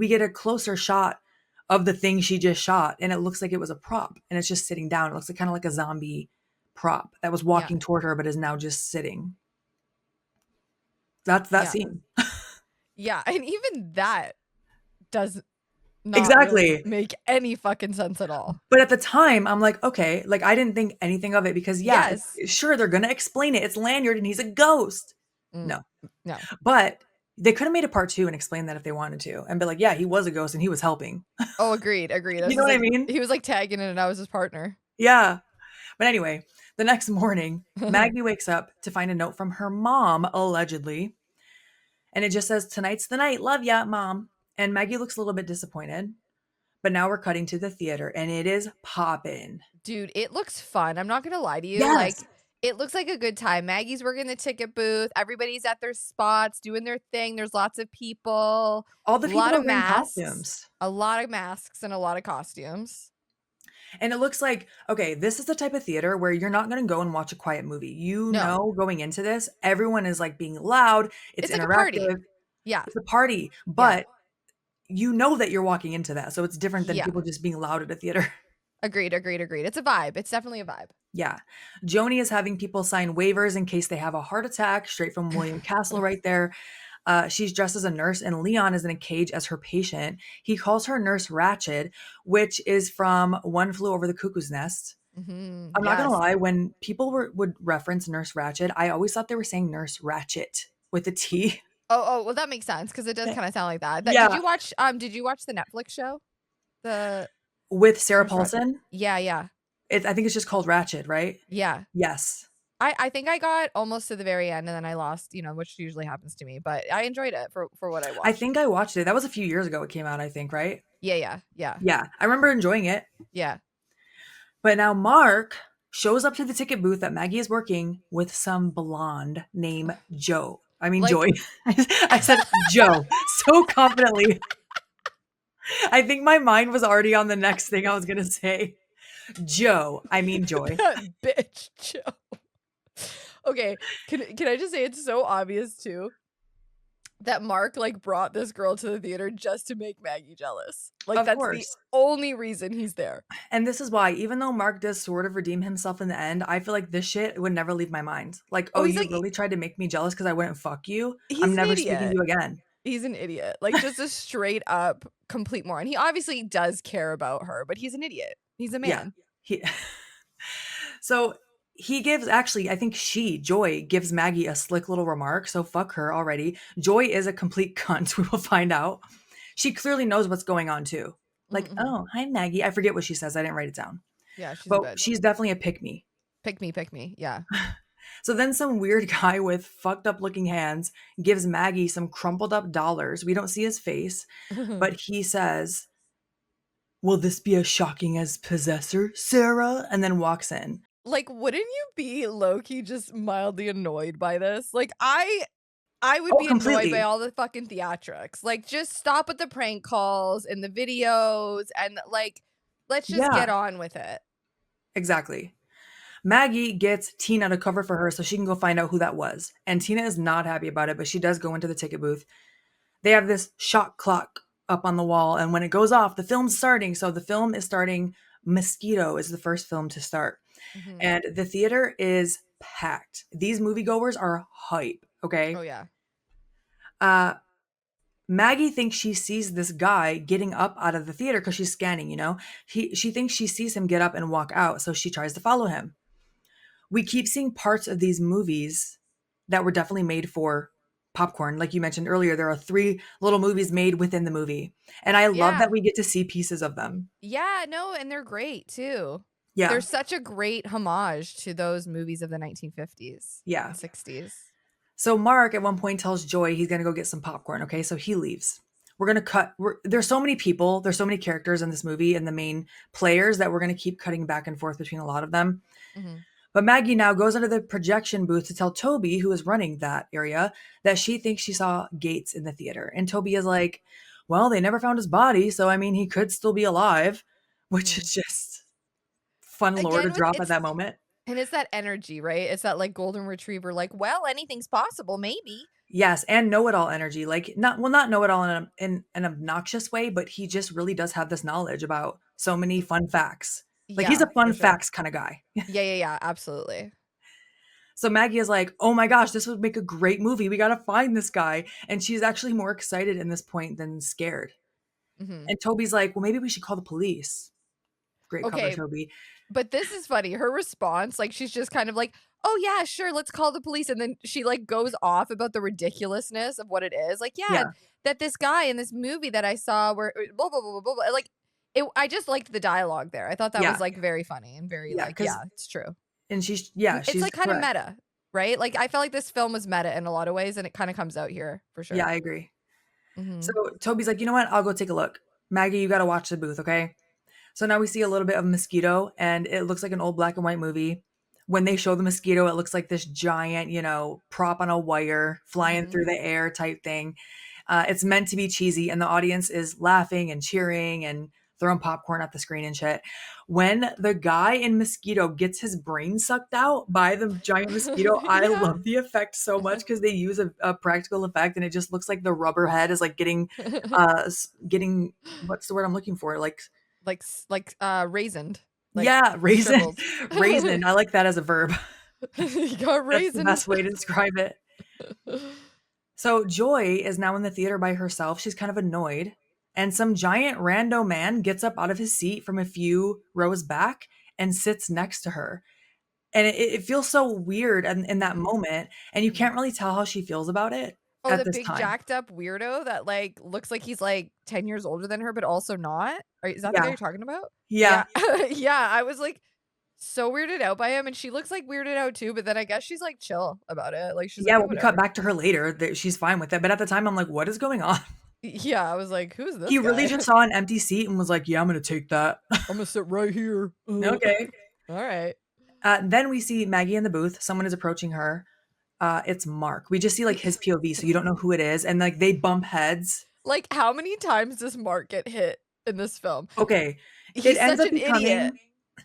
get a closer shot of the thing she just shot, and it looks like it was a prop, and it's just sitting down. It looks like kind of like a zombie prop that was Yeah, walking toward her, but is now just sitting. That's that yeah, scene. yeah. And even that does not really Exactly. make any fucking sense at all. But at the time, I'm like, okay, like I didn't think anything of it because yeah, Yes. sure they're gonna explain it. It's Lanyard and he's a ghost. Mm, No, no. but they could have made a part 2 and explained that if they wanted to and be like, "Yeah, he was a ghost and he was helping." Oh, agreed, agreed. You This know is what I like mean? he was like tagging in and I was his partner. Yeah. But anyway, the next morning, Maggie wakes up to find a note from her mom, allegedly, and it just says, "Tonight's the night. Love ya, Mom." And Maggie looks a little bit disappointed. But now we're cutting to the theater and it is poppin'. Dude, it looks fun. I'm not gonna lie to you. Yes. Like, it looks like a good time. Maggie's working the ticket booth. Everybody's at their spots doing their thing. There's lots of people, All the a people lot are of wearing masks, costumes. a lot of masks, and a lot of costumes. And it looks like, okay, this is the type of theater where you're not going to go and watch a quiet movie. No, Going into this, everyone is like being loud, it's it's like a party. interactive, Yeah, it's a party, yeah, but you know that you're walking into that. So it's different than yeah. people just being loud at a theater. Agreed, agreed, agreed. It's a vibe. It's definitely a vibe. Yeah. Joni is having people sign waivers in case they have a heart attack, straight from William Castle right there. She's dressed as a nurse, and Leon is in a cage as her patient. He calls her Nurse Ratched, which is from One Flew Over the Cuckoo's Nest. I'm not gonna Yes. lie, when people would reference Nurse Ratched, I always thought they were saying Nurse Ratchet with a T. Oh, well, that makes sense because it does kind of sound like that. Did Yeah, you watch? Did you watch the Netflix show? The with Sarah Nurse Ratched? Paulson. Yeah, yeah, I think it's just called Ratched, right? yeah. Yes. I think I got almost to the very end and then I lost, which usually happens to me, but I enjoyed it for what I I watched. think I watched it. That was a few years ago it came out, I think, right? Yeah, yeah, yeah, Yeah, I remember enjoying it. yeah. But now Mark shows up to the ticket booth that Maggie is working with some blonde named Joe. I mean, Like, Joy. I said Joe so confidently. I think my mind was already on the next thing I was going to say. Joe. I mean, Joy. that bitch Joe. Okay, can I just say it's so obvious too that Mark like brought this girl to the theater just to make Maggie jealous. Like Of that's the course. only reason he's there. And this is why, even though Mark does sort of redeem himself in the end, I feel like this shit would never leave my mind. Like, Oh, oh, he's you like really tried to make me jealous because I wouldn't fuck you? I'm he's an never speaking to idiot. you again. He's an idiot. Like, just a straight up complete moron. He obviously does care about her, but he's an idiot. He's a Yeah. man. He So he gives actually, I think Joy gives Maggie a slick little remark. So fuck her already. Joy is a complete cunt. We will find out. She clearly knows what's going on too. Like, Mhm. oh, hi Maggie. I forget what she says. I didn't write it down. Yeah, she's a But bitch. she's definitely a pick me. Pick me, pick me. Yeah. So then some weird guy with fucked up looking hands gives Maggie some crumpled up dollars. We don't see his face, but he says, "Will this be as shocking as Possessor, Sarah?" And then walks in. Like, wouldn't you be low-key just mildly annoyed by this? Like, I would Oh, be annoyed by completely. all the fucking theatrics. Like, just stop with the prank calls and the videos and, like, let's just get Yeah, on with it. exactly. Maggie gets Tina to cover for her so she can go find out who that was. And Tina is not happy about it, but she does go into the ticket booth. They have this shot clock up on the wall, and when it goes off, the film's starting. So the film is starting. Mosquito is the first film to start. Mhm. And the theater is packed. These moviegoers are hype, Oh, okay? yeah. Uh Maggie thinks she sees this guy getting up out of the theater because she's scanning, you know? She thinks she sees him get up and walk out, so she tries to follow him. We keep seeing parts of these movies that were definitely made for popcorn. Like you mentioned earlier, there are 3 little movies made within the movie, and I love that Yeah. we get to see pieces of them. Yeah, no, and they're great too. They're Yeah, such a great homage to those movies of the 1950s and yeah. 60s. So Mark at one point tells Joy he's gonna go get some popcorn, okay? So he leaves. We're gonna cut. There's so many people, there's so many characters in this movie and the main players that we're gonna keep cutting back and forth between a lot of them. Mhm. But Maggie now goes into the projection booth to tell Toby, who is running that area, that she thinks she saw Gates in the theater. And Toby is like, well, they never found his body, so I mean, he could still be alive, which Mhm. is just fun lore to Again with drop at it's that moment. and it's that energy, right? It's that, like, golden retriever, like, "Well, anything's possible, maybe." Yes, and know-it-all energy. Like not know-it-all in an obnoxious way, but he just really does have this knowledge about so many fun facts. Like he's Yeah, a fun for sure. facts kind of guy. Yeah, yeah, yeah, absolutely. So Maggie is like, "Oh my gosh, this would make a great movie. We got to find this guy." And she's actually more excited in this point than scared. Mhm. And Toby's like, "Well, maybe we should call the police." Great cover, Okay, Toby. but this is funny. Her response, like, she's just kind of like, "Oh, yeah, sure, let's call the police," and then she, like, goes off about the ridiculousness of what it is. Like, "Yeah, Yeah. that this guy in this movie that I saw where blah, blah, blah, blah, blah, blah." Like, I just liked the dialogue there. I thought that was, Yeah. like, very funny and very, Yeah, like, cuz yeah, it's true. and yeah, It's, she's like, kinda correct. meta, right? Like, I felt like this film was meta in a lot of ways, and it kinda comes out here for Yeah, sure. I agree. So Mhm. Toby's like, "You know what? I'll go take a look. Maggie, you got to watch the booth, okay?" So now we see a little bit of Mosquito, and it looks like an old black and white movie. When they show the mosquito, it looks like this giant, prop on a wire flying Mhm. through the air type thing. It's meant to be cheesy, and the audience is laughing and cheering and throwing popcorn at the screen and shit. When the guy in Mosquito gets his brain sucked out by the giant mosquito, I Yeah. love the effect so much because they use a practical effect, and it just looks like the rubber head is like getting what's the word I'm looking for? Like Raisined, like, yeah, raisin shriveled. raisin, I like that as a verb. You got That's the raisined. best way to describe it. So Joy is now in the theater by herself, she's kind of annoyed, and some giant rando man gets up out of his seat from a few rows back and sits next to her, and it feels so weird in that Mhm, moment, and you mhm. can't really tell how she feels about it Oh, at the this big time. jacked up weirdo that, like, looks like he's, like, 10 years older than her, but also not? Is that the guy Yeah, you're talking about? yeah. Yeah. Yeah, I was, like, so weirded out by him, and she looks, like, weirded out too, but then I guess she's, like, chill about it, like, she's like, Yeah, "Yeah, we cut whatever." back to her later, that she's fine with it, but at the time, I'm like, "What is going on?" Yeah, I was like, "Who's this He really guy?" just saw an empty seat and was like, "Yeah, I'm gonna take that." "Imma sit right here." Okay. Alright. Then we see Maggie in the booth. Someone is approaching her. It's Mark. We just see like his POV, so you don't know who it is, and like they bump heads. Like, how many times does Mark get hit in this film? Okay, it He's ends such up an idiot. becoming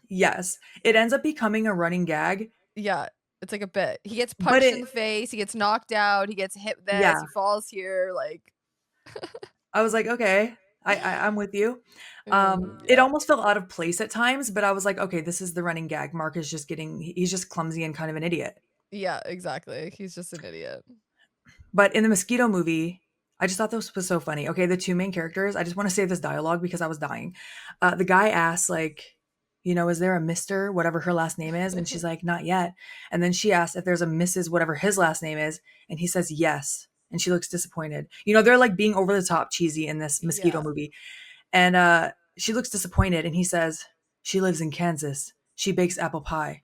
yes, it ends up becoming a running gag. Yeah, it's like a bit. He gets But punched in it, the face, he gets knocked out, he gets hit with this, yeah, he falls here, like I was like, okay, I'm with you. It yeah. almost felt out of place at times, but I was like, okay, this is the running gag. Mark is just he's just clumsy and kind of an idiot. Yeah, exactly. He's just an idiot. But in the mosquito movie, I just thought this was so funny. Okay, the two main characters, I just want to say this dialogue because I was dying. The guy asks, like, is there a Mr. whatever her last name is? And she's like, not yet. And then she asks if there's a Mrs. whatever his last name is. And he says, yes. And she looks disappointed. They're like being over the top cheesy in this mosquito Yeah. movie. And she looks disappointed. And he says, she lives in Kansas. She bakes apple pie.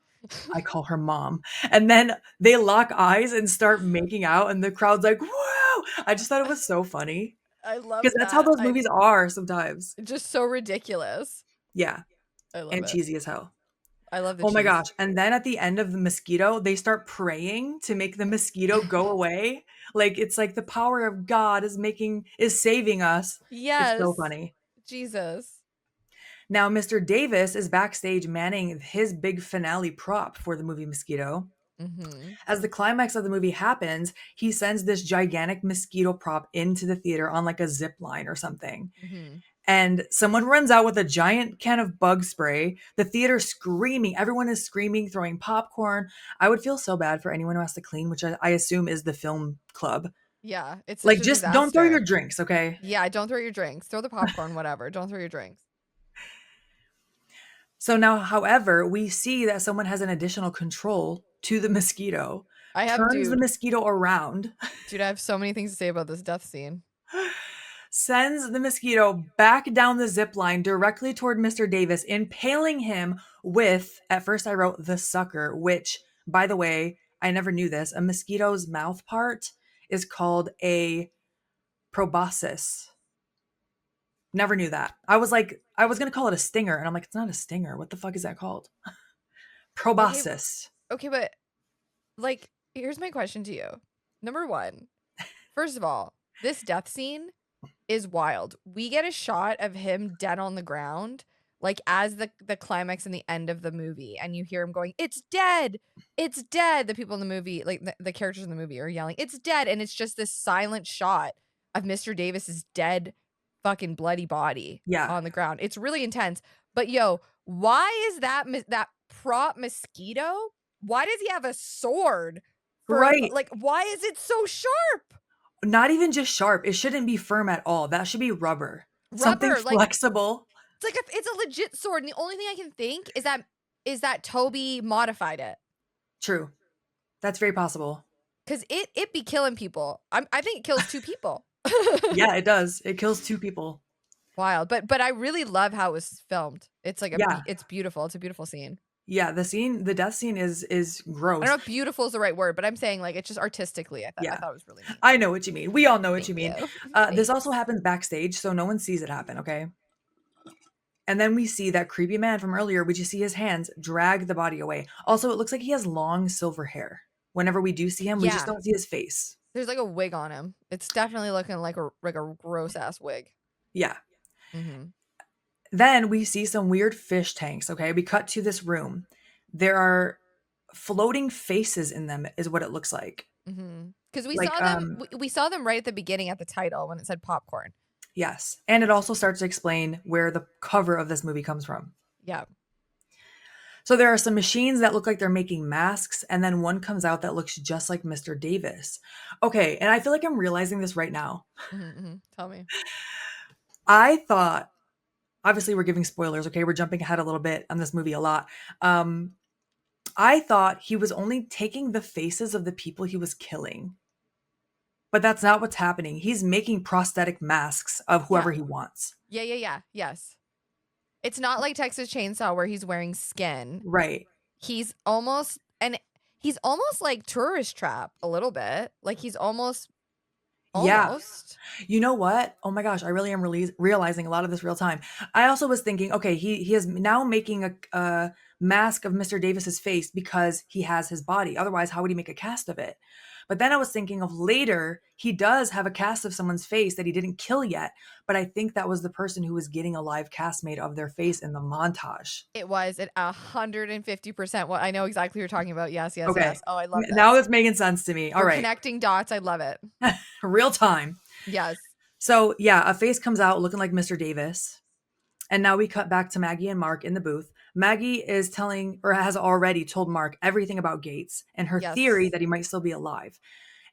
I call her mom. And then they lock eyes and start making out. And the crowd's like, whoa. I just thought it was so funny. I Because love that's how that. those I movies are sometimes. just so ridiculous. Yeah. I love And it. cheesy as hell. I love the Oh my cheese. gosh. And then at the end of the mosquito, they start praying to make the mosquito go away. Like it's like the power of God is saving us. It's so Yes. funny. Jesus. Now, Mr. Davis is backstage manning his big finale prop for the movie Mosquito. Mhm. As the climax of the movie happens, he sends this gigantic mosquito prop into the theater on like a zip line or something. Mhm. And someone runs out with a giant can of bug spray. The theater screaming. Everyone is screaming, throwing popcorn. I would feel so bad for anyone who has to clean, which I assume is the film club. Yeah, it's such Like, a just don't throw your disaster. drinks, okay? Yeah, don't throw your drinks. Throw the popcorn, whatever. Don't throw your drinks. So now, however, we see that someone has an additional control to the mosquito, I have turns the dude. mosquito around, Dude, I have so many things to say about this death scene. sends the mosquito back down the zip line directly toward Mr. Davis, impaling him with, at first I wrote the sucker, which, by the way, I never knew this. A mosquito's mouth part is called a proboscis. Never knew that. I was like, I was going to call it a stinger. And I'm like, it's not a stinger. What the fuck is that called? Okay, Proboscis. okay, but like, here's my question to you. Number one, first of all, this death scene is wild. We get a shot of him dead on the ground, like as the climax and the end of the movie, and you hear him going, "It's dead! It's dead!" The people in the movie, like the characters in the movie, are yelling, "It's dead!" And it's just this silent shot of Mr. Davis's dead, fucking bloody body Yeah. on the ground. It's really intense. But yo, why is that prop mosquito? Why does he have a sword? Right. Like, why is it so sharp? Not even just sharp. It shouldn't be firm at all. That should be rubber. Something Rubber, like flexible. it's like it's a legit sword, and the only thing I can think is that Toby modified it True. That's very possible. because it be killing people. I think it kills two people. Yeah, it does. It kills two people. Wild, but I really love how it was filmed. It's like Yeah. it's beautiful. It's a beautiful scene. Yeah, the death scene is I gross. don't know if beautiful is the right word, but I'm saying like it's just artistically. I Yeah. thought it was really neat. I know what you mean. We all know what Thank you mean. you. This also Thanks. happens backstage, so no one sees it happen, okay? And then we see that creepy man from earlier. We just see his hands drag the body away. Also, it looks like he has long silver hair. Whenever we do see him, we just Yeah, don't see his face. there's like a wig on him. It's definitely looking like a gross ass wig. Yeah. Mm-hmm. Then we see some weird fish tanks, okay? We cut to this room. There are floating faces in them, is what it looks like. Mm-hmm. Because we Like, saw them. We saw them right at the beginning at the title when it said popcorn. yes. And it also starts to explain where the cover of this movie comes from. Yeah. So there are some machines that look like they're making masks, and then one comes out that looks just like Mr. Davis. Okay, and I feel like I'm realizing this right now. Mm-hmm, mm-hmm. Tell me. I thought, obviously, we're giving spoilers, okay? We're jumping ahead a little bit on this movie a lot. I thought he was only taking the faces of the people he was killing. But that's not what's happening. He's making prosthetic masks of whoever Yeah. he wants. Yeah. Yes. It's not like Texas Chainsaw where he's wearing skin. Right. He's almost like Tourist Trap a little bit. Like he's almost. Yeah. You know what? Oh my gosh, I really am realizing a lot of this real time. I also was thinking, okay, he is now making a mask of Mr. Davis's face because he has his body. Otherwise, how would he make a cast of it? But then I was thinking of later, he does have a cast of someone's face that he didn't kill yet. But I think that was the person who was getting a live cast made of their face in the montage. It was at 150%. What I know exactly what you're talking about. Yes. Okay. Oh, I love this. Now it's making sense to me. All We're right. connecting dots. I love it. Real time. Yes. So yeah, a face comes out looking like Mr. Davis. And now we cut back to Maggie and Mark in the booth. Maggie is telling, or has already told Mark everything about Gates and her Yes. theory that he might still be alive.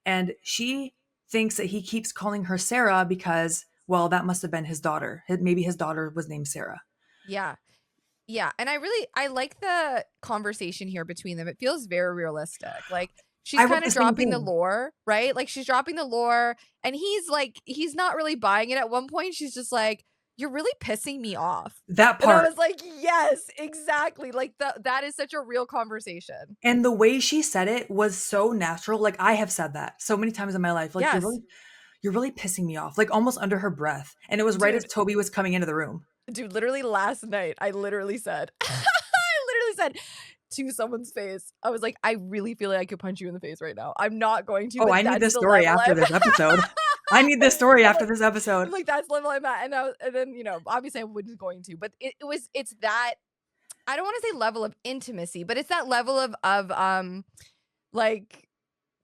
And she thinks that he keeps calling her Sarah because, well, that must have been his daughter. Maybe his daughter was named Sarah. Yeah. Yeah, and I like the conversation here between them. It feels very realistic. Like she's I wrote kind the of same dropping the thing. lore, right? Like she's dropping the lore and he's not really buying it. At one point she's just like, "You're really pissing me off." That And I part. was like, "Yes, exactly." Like that is such a real conversation. And the way she said it was so natural. Like I have said that so many times in my life. Like Yes. you're really pissing me off. Like almost under her breath. And it was right as Dude, Toby was coming into the room. literally last night I literally said I literally said to someone's face, I was like, "I really feel like I could punch you in the face right now. I'm not going to, Oh, but I need that's this the story level after I'm." this episode. I need this story I'm after like this episode. I'm like, "That's the level I'm at," and then, obviously I wasn't going to, but it's that I don't wanna say level of intimacy, but it's that level of, like,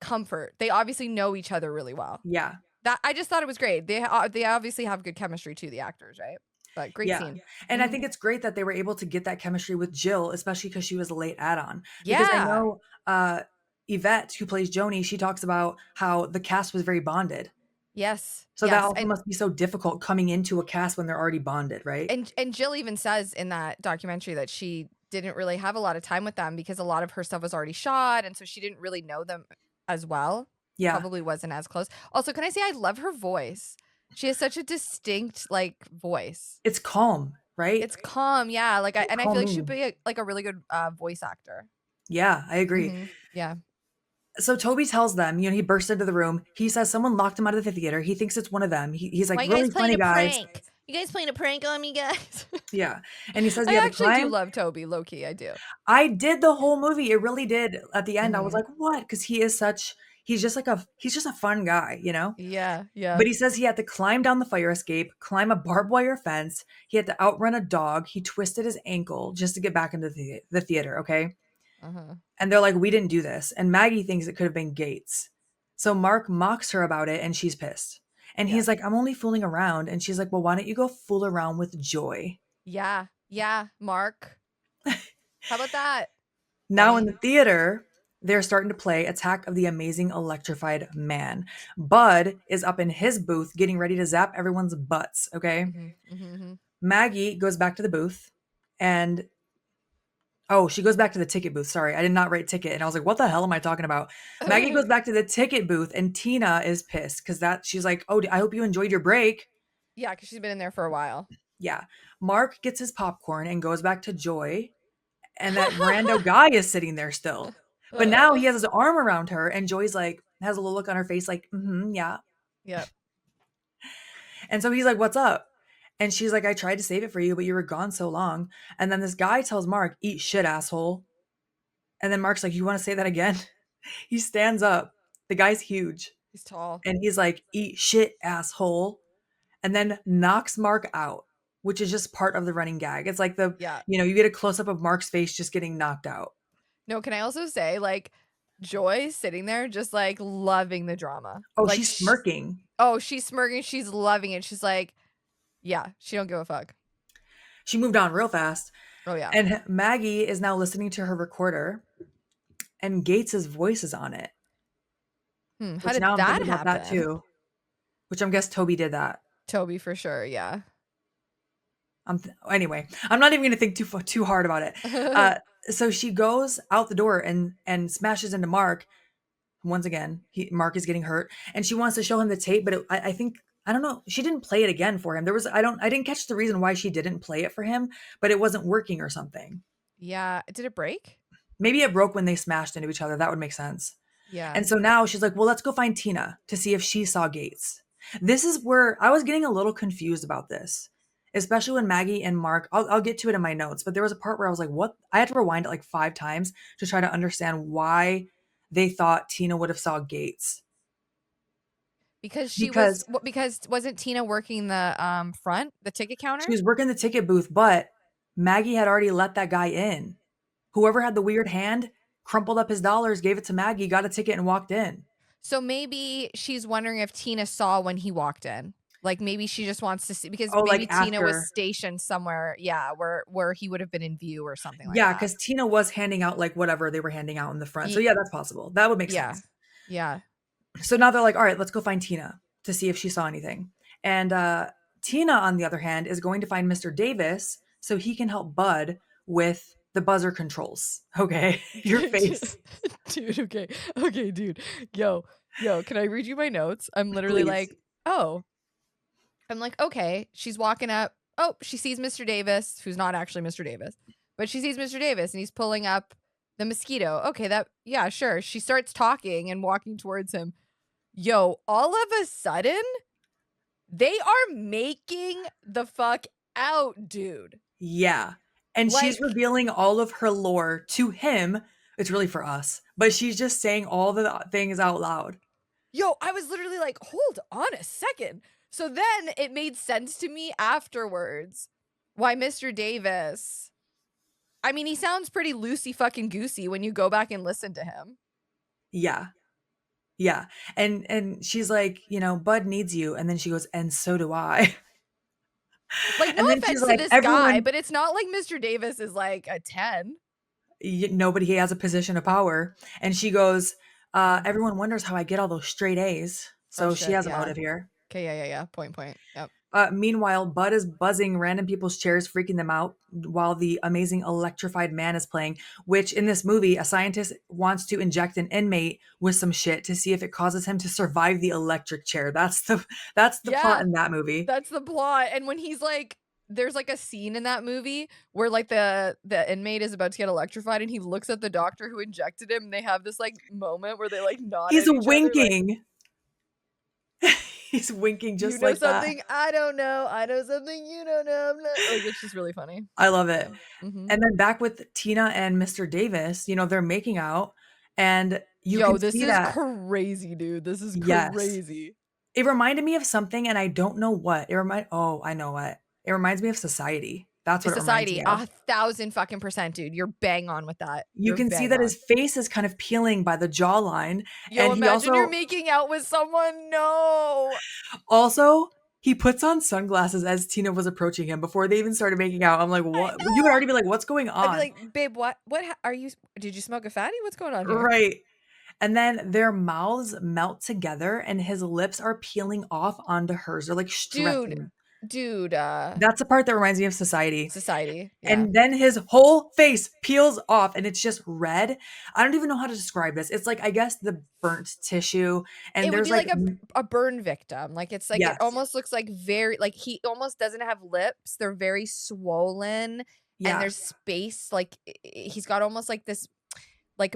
comfort. They obviously know each other really well. Yeah. That I just thought it was great. They obviously have good chemistry too, the actors, right? But great Yeah. scene. And I Mhm. think it's great that they were able to get that chemistry with Jill, especially because she was a late add-on. Because I Yeah. know Yvette, who plays Joni, she talks about how the cast was very bonded. Yes. So that Yes, also must be so difficult coming into a cast when they're already bonded, right? and Jill even says in that documentary that she didn't really have a lot of time with them because a lot of her stuff was already shot, and so she didn't really know them as well. Yeah. Probably wasn't as close. Also, can I say I love her voice? She has such a distinct like voice. It's calm, right? It's calm, yeah. Like Very I feel like she'd calming. be like a really good voice actor. Yeah, I agree. Yeah. So Toby tells them, he bursts into the room. He says someone locked him out of the theater. He thinks it's one of them. He's like, Why you guys really playing funny, a guys. prank? You guys playing a prank on me, guys? Yeah. And he says he had I to actually do climb. love Toby, low key. I do. I did the whole movie. It really did. At the end, I was hmm like, what? Because he's just a fun guy. Yeah. Yeah. But he says he had to climb down the fire escape, climb a barbed wire fence. He had to outrun a dog. He twisted his ankle just to get back into the theater. Okay. Uh huh. And they're like, we didn't do this. And Maggie thinks it could have been Gates. So Mark mocks her about it and she's pissed. And Yeah. he's like, I'm only fooling around. And she's like, well, why don't you go fool around with Joy? Yeah. Yeah. Mark. How about that? Now in Funny. the theater, they're starting to play Attack of the Amazing Electrified Man. Bud is up in his booth getting ready to zap everyone's butts. Okay. Mm-hmm. Maggie goes back to the booth and oh, she goes back to the ticket booth. Sorry, I did not write ticket. And I was like, what the hell am I talking about? Maggie goes back to the ticket booth and Tina is pissed because she's like, oh, I hope you enjoyed your break. Yeah, because she's been in there for a while. Yeah. Mark gets his popcorn and goes back to Joy. And that rando guy is sitting there still. But now he has his arm around her and Joy's like, has a little look on her face like, yeah. Yep. And so he's like, what's up? And she's like, I tried to save it for you, but you were gone so long. And then this guy tells Mark, eat shit, asshole. And then Mark's like, you want to say that again? He stands up. The guy's huge. He's tall. And he's like, eat shit, asshole. And then knocks Mark out, which is just part of the running gag. It's like Yeah. you get a close up of Mark's face just getting knocked out. No, can I also say, like, Joy sitting there just like loving the drama. Oh, Like, she's smirking. she's smirking. She's loving it. She's like, yeah, she don't give a fuck. She moved on real fast. Oh yeah. And Maggie is now listening to her recorder, and Gates's voice is on it. How Which did now I'm that thinking about that happen? too. Which I'm guess Toby did that. Toby for sure. Yeah. Anyway, I'm not even going to think too hard about it. So she goes out the door and smashes into Mark. Once again, Mark is getting hurt, and she wants to show him the tape, but I think I don't know. She didn't play it again for him. I didn't catch the reason why she didn't play it for him, but it wasn't working or something. Yeah. Did it break? Maybe it broke when they smashed into each other. That would make sense. Yeah. And so now she's like, well, let's go find Tina to see if she saw Gates. This is where I was getting a little confused about this, especially when Maggie and Mark, I'll get to it in my notes, but there was a part where I was like, what? I had to rewind it like 5 times to try to understand why they thought Tina would have saw Gates. Because Because wasn't Tina working the front, the ticket she counter? was working the ticket booth, but Maggie had already let that guy in. Whoever had the weird hand crumpled up his dollars, gave it to Maggie, got a ticket, and walked in. So maybe she's wondering if Tina saw when he walked in. Like maybe she just wants to see because Oh, like maybe Tina was after. stationed somewhere, yeah, where he would have been in view or something like Yeah, that. because Tina was handing out like whatever they were handing out in the front. So Ye- yeah, that's possible. That would make Yeah. sense. Yeah. So now they're like, all right, let's go find Tina to see if she saw anything. And Tina, on the other hand, is going to find Mr. Davis so he can help Bud with the buzzer controls. Okay, your face, Dude, okay. Okay, dude. Yo, can I read you my notes? I'm literally please. like, oh, I'm like, okay, she's walking up. Oh, she sees Mr. Davis, who's not actually Mr. Davis, but she sees Mr. Davis and he's pulling up the mosquito. Okay, yeah, sure. She starts talking and walking towards him. Yo, all of a sudden, they are making the fuck out, dude. Yeah. And she's Like, revealing all of her lore to him. It's really for us, but she's just saying all the things out loud. yo, I was literally like, hold on a second. So then it made sense to me afterwards why Mr. Davis, I mean, he sounds pretty loosey fucking goosey when you go back and listen to him. Yeah. Yeah. And she's like, Bud needs you. And then she goes, and so do I. Like, no And then she's offense to like, this guy, everyone, but it's not like Mr. Davis is like a 10. nobody has a position of power. And she goes, Mhm. everyone wonders how I get all those straight A's. Oh So she shit, has a yeah. motive here. Okay, yeah. Point. Yep. Meanwhile, Bud is buzzing random people's chairs, freaking them out while the amazing electrified man is playing, which in this movie, a scientist wants to inject an inmate with some shit to see if it causes him to survive the electric chair. That's the plot Yeah, in that movie. that's the plot. And when he's like, there's like a scene in that movie where like the inmate is about to get electrified and he looks at the doctor who injected him and they have this like moment where they like nod He's at each other like, winking. He's winking you just know like that. something I don't know. I know something you don't know. I'm not like it's just really funny. I love it. Yeah. Mm-hmm. And then back with Tina and Mr. Davis, they're making out and you Yo, can this see is that. crazy, dude. This is Yes. crazy. It reminded me of something and I don't know what. Oh, I know what. It reminds me of Society. That's what It's it reminds society, me of. 1,000 fucking percent, dude. You're bang on with that. You You're can see bang that on. his face is kind of peeling by the jawline, Yo, and he imagine you're also making out with someone. No. also he puts on sunglasses as Tina was approaching him before they even started making out. I'm like, I "What?" You would know. already be like, "What's going I'd be on?" like, babe, what are you? Did you smoke a fatty? What's going on here? Right. And then their mouths melt together and his lips are peeling off onto hers. They're like Dude, stretching. dude, That's the part that reminds me of Society. society. Yeah. And then his whole face peels off and it's just red. I don't even know how to describe this. It's like, I guess, the burnt tissue. And It would there's be like, like a burn victim. Like it's like it yes. almost looks like very like he almost doesn't have lips. They're very swollen and Yeah. there's space like he's got almost like this like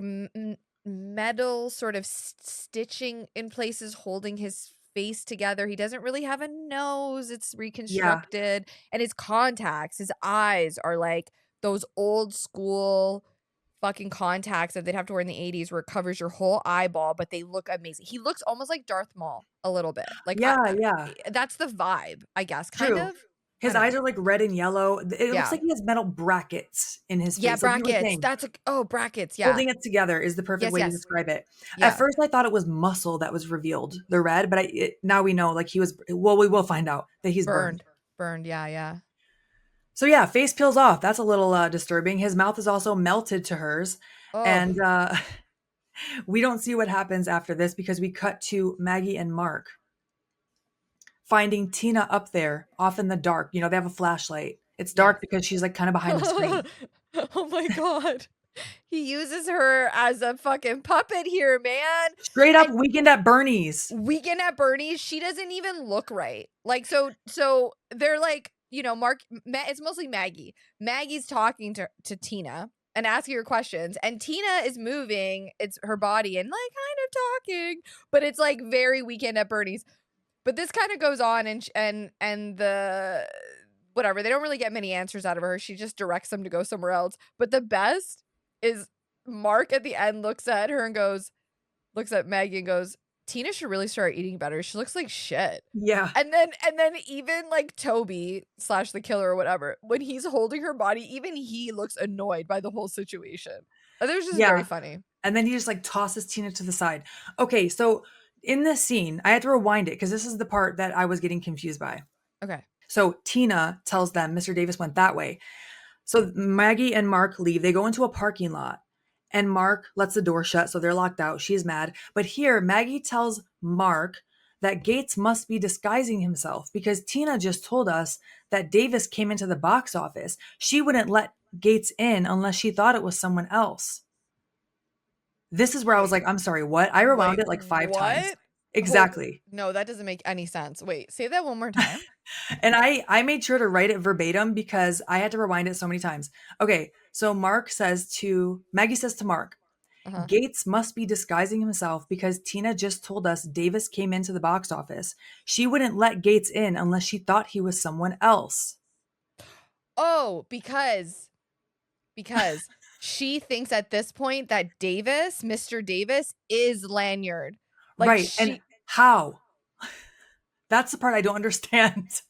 metal sort of stitching in places holding his face together. He doesn't really have a nose. It's Yeah. reconstructed and his contacts, his eyes are like those old school fucking contacts that they'd have to wear in the 80s where it covers your whole eyeball, but they look amazing. He looks almost like Darth Maul a little bit. Like Yeah. Yeah. that's the vibe, I guess, kind True. of. I His don't eyes know. are like red and yellow. It looks Yeah. like he has metal brackets in his Yeah, face. Like you were brackets. saying, That's oh, brackets. Yeah. holding it together is the perfect Yes, way to yes. describe it. At Yeah. first, I thought it was muscle that was revealed, the red, but now we know like well, we will find out that he's burned. Burned. Burned. Yeah. So yeah, face peels off. That's a little disturbing. His mouth is also melted to hers. Oh. And we don't see what happens after this because we cut to Maggie and Mark finding Tina up there off in the dark. They have a flashlight. It's Yes. dark because she's like kind of behind the screen. Oh my god. He uses her as a fucking puppet here, man. Straight up And Weekend at Bernie's. Weekend at Bernie's, she doesn't even look right. Like so they're like, Mark it's mostly Maggie. Maggie's talking to Tina and asking her questions and Tina is moving it's her body and like kind of talking, but it's like very Weekend at Bernie's. But this kind of goes on and the whatever, they don't really get many answers out of her. She just directs them to go somewhere else. But the best is Mark at the end looks at her and looks at Maggie and goes, Tina should really start eating better. She looks like shit. Yeah. And then even like Toby / the killer or whatever, when he's holding her body, even he looks annoyed by the whole situation. And it was just very Yeah. funny. And then he just like tosses Tina to the side. Okay, so in this scene, I had to rewind it because this is the part that I was getting confused by. Okay. So Tina tells them Mr. Davis went that way. So Maggie and Mark leave. They go into a parking lot. and Mark lets the door shut, so they're locked out. She's mad. But here, Maggie tells Mark that Gates must be disguising himself because Tina just told us that Davis came into the box office. She wouldn't let Gates in unless she thought it was someone else. This is where I was Wait, like, I'm sorry, what? I rewound wait, it like 5 times. what? Hold, Exactly. no, that doesn't make any sense. Wait, say that one more time. And I made sure to write it verbatim because I had to rewind it so many times. Okay, so Maggie says to Mark, Uh-huh. Gates must be disguising himself because Tina just told us Davis came into the box office. She wouldn't let Gates in unless she thought he was someone else. Oh, because she thinks at this point that Davis, Mr. Davis, is Lanyard. Like Right. And she how? That's the part I don't understand.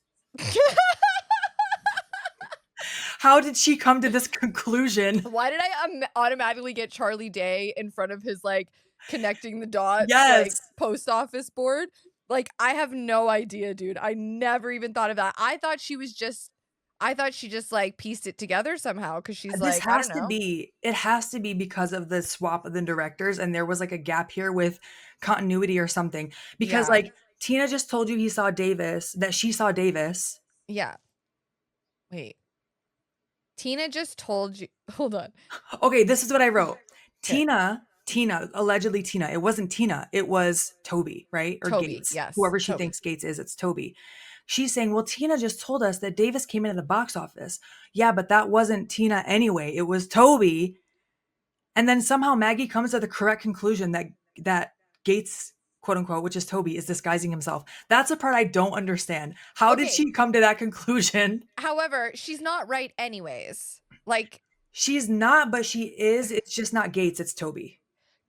How did she come to this conclusion? Why did I automatically get Charlie Day in front of his like connecting the dots like Yes. post office board? Like I have no idea, dude. I never even thought of that. I thought she just like pieced it together somehow cuz she's This like, I don't has to know. be it has to be because of the swap of the directors and there was like a gap here with continuity or something. Because Yeah. like Tina just told you that she saw Davis. Yeah. Wait. Tina just told you. Hold on. Okay, this is what I wrote. Okay. Allegedly Tina. It wasn't Tina. It was Toby, right? Or Toby. Gates. Yes. Whoever she Toby. thinks Gates is, it's Toby. She's saying, well, Tina just told us that Davis came into the box office. Yeah, but that wasn't Tina anyway. It was Toby. And then somehow Maggie comes to the correct conclusion that Gates, quote unquote, which is Toby, is disguising himself. That's the part I don't understand. How did Okay. she come to that conclusion? However, she's not right anyways. Like, She's not, but she is. It's just not Gates, it's Toby.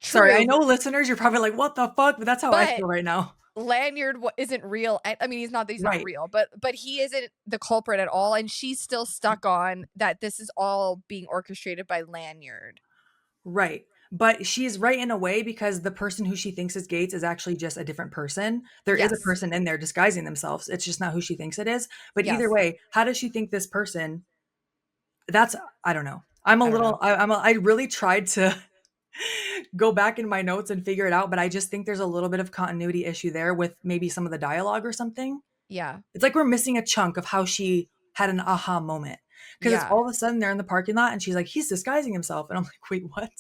Sorry, I true, know listeners, you're probably like, what the fuck? But that's how I but feel right now. Lanyard isn't real. I mean, he's not Right, real, but he isn't the culprit at all. And she's still stuck on that this is all being orchestrated by Lanyard. right. But she's right in a way because the person who she thinks is Gates is actually just a different person. There is a Yes. person in there disguising themselves. It's just not who she thinks it is. But either Yes. way, how does she think this person that's I don't know. I'm a I don't little know. I really tried to go back in my notes and figure it out, but I just think there's a little bit of continuity issue there with maybe some of the dialogue or something. Yeah. It's like we're missing a chunk of how she had an aha moment. Because it's Yeah. all of a sudden they're in the parking lot and she's like, he's disguising himself. And I'm like, wait, what?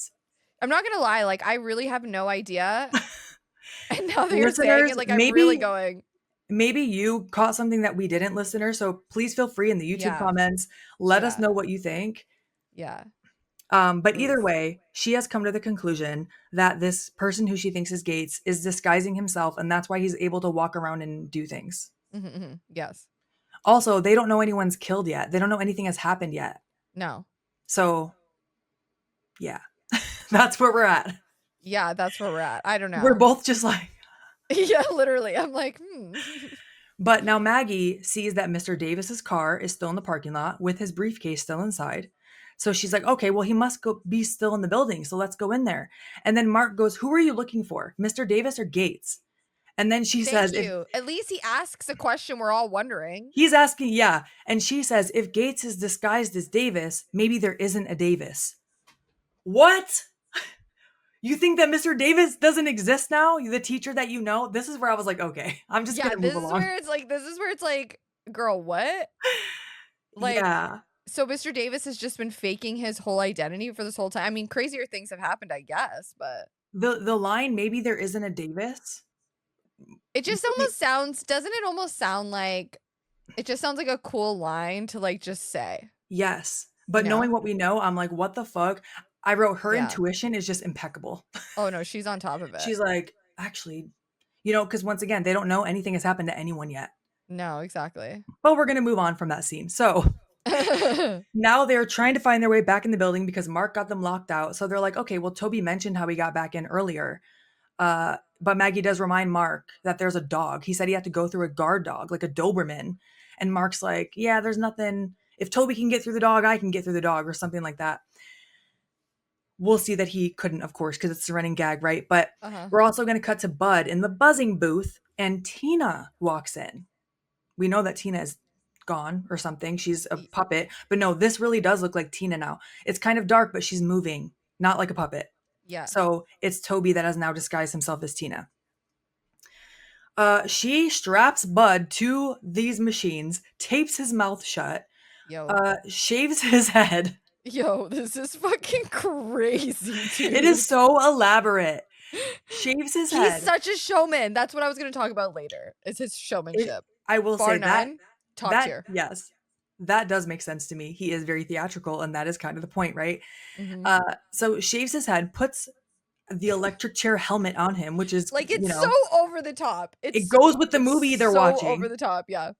I'm not gonna lie, like I really have no idea. And now that you're saying Listeners, it, like I'm really maybe going, you caught something that we didn't, listeners. So please feel free in the YouTube yeah, comments. Let us yeah, know what you think. yeah. But either Oof. way, she has come to the conclusion that this person who she thinks is Gates is disguising himself, and that's why he's able to walk around and do things. Yes. Also, they don't know anyone's killed yet. They don't know anything has happened yet. No. So, yeah, that's where we're at. Yeah, that's where we're at. I don't We're know. both just like, Yeah, literally. I'm like, but now Maggie sees that Mr. Davis's car is still in the parking lot with his briefcase still inside. So she's like, okay, well, he must be still in the building. So let's go in there. And then Mark goes, who are you looking for? Mr. Davis or Gates? And then she Thank says, if you. At least he asks a question we're all wondering. he's asking, yeah. And she says, if Gates is disguised as Davis, maybe there isn't a Davis. What? You think that Mr. Davis doesn't exist now? The teacher that you know? This is where I was like, okay, I'm just Yeah, going to move along. this is where it's like, girl, what? Like, Yeah. so Mr. Davis has just been faking his whole identity for this whole time. I mean, crazier things have happened, I guess, but The line, maybe there isn't a Davis. it just almost sounds, doesn't it almost sound like it just sounds like a cool line to like just say, Yes. you But knowing know? what we know, I'm like, what the fuck? I wrote her Yeah. intuition is just impeccable. Oh no, she's on top of it. She's like, actually, because once again, they don't know anything has happened to anyone yet. No, exactly. But we're going to move on from that scene. So now they're trying to find their way back in the building because Mark got them locked out. So they're like, okay, well, Toby mentioned how he got back in earlier. But Maggie does remind Mark that there's a dog. He said he had to go through a guard dog, like a Doberman. And Mark's like, yeah, there's nothing. If Toby can get through the dog, I can get through the dog or something like that. We'll see that he couldn't, of course, because it's a running gag, right? But Uh-huh. we're also going to cut to Bud in the buzzing booth, and Tina walks in. We know that Tina is gone or something. She's a puppet. But no, this really does look like Tina now. It's kind of dark, but she's moving. not like a puppet. Yeah. So it's Toby that has now disguised himself as Tina. She straps Bud to these machines, tapes his mouth shut, Yo. shaves his head. Yo, this is fucking crazy, It is dude. so elaborate. Shaves his He's head. such a showman. That's what I was going to talk about later. It's his It, showmanship. I will Bar say that none, top tier. yes, that does make sense to me. He is very theatrical, and that is kind of the point, right? Mm-hmm. So shaves his head, puts the electric chair helmet on him, which is, Like, it's so over the top. it goes with the It's movie they're so over watching. the top. Yeah.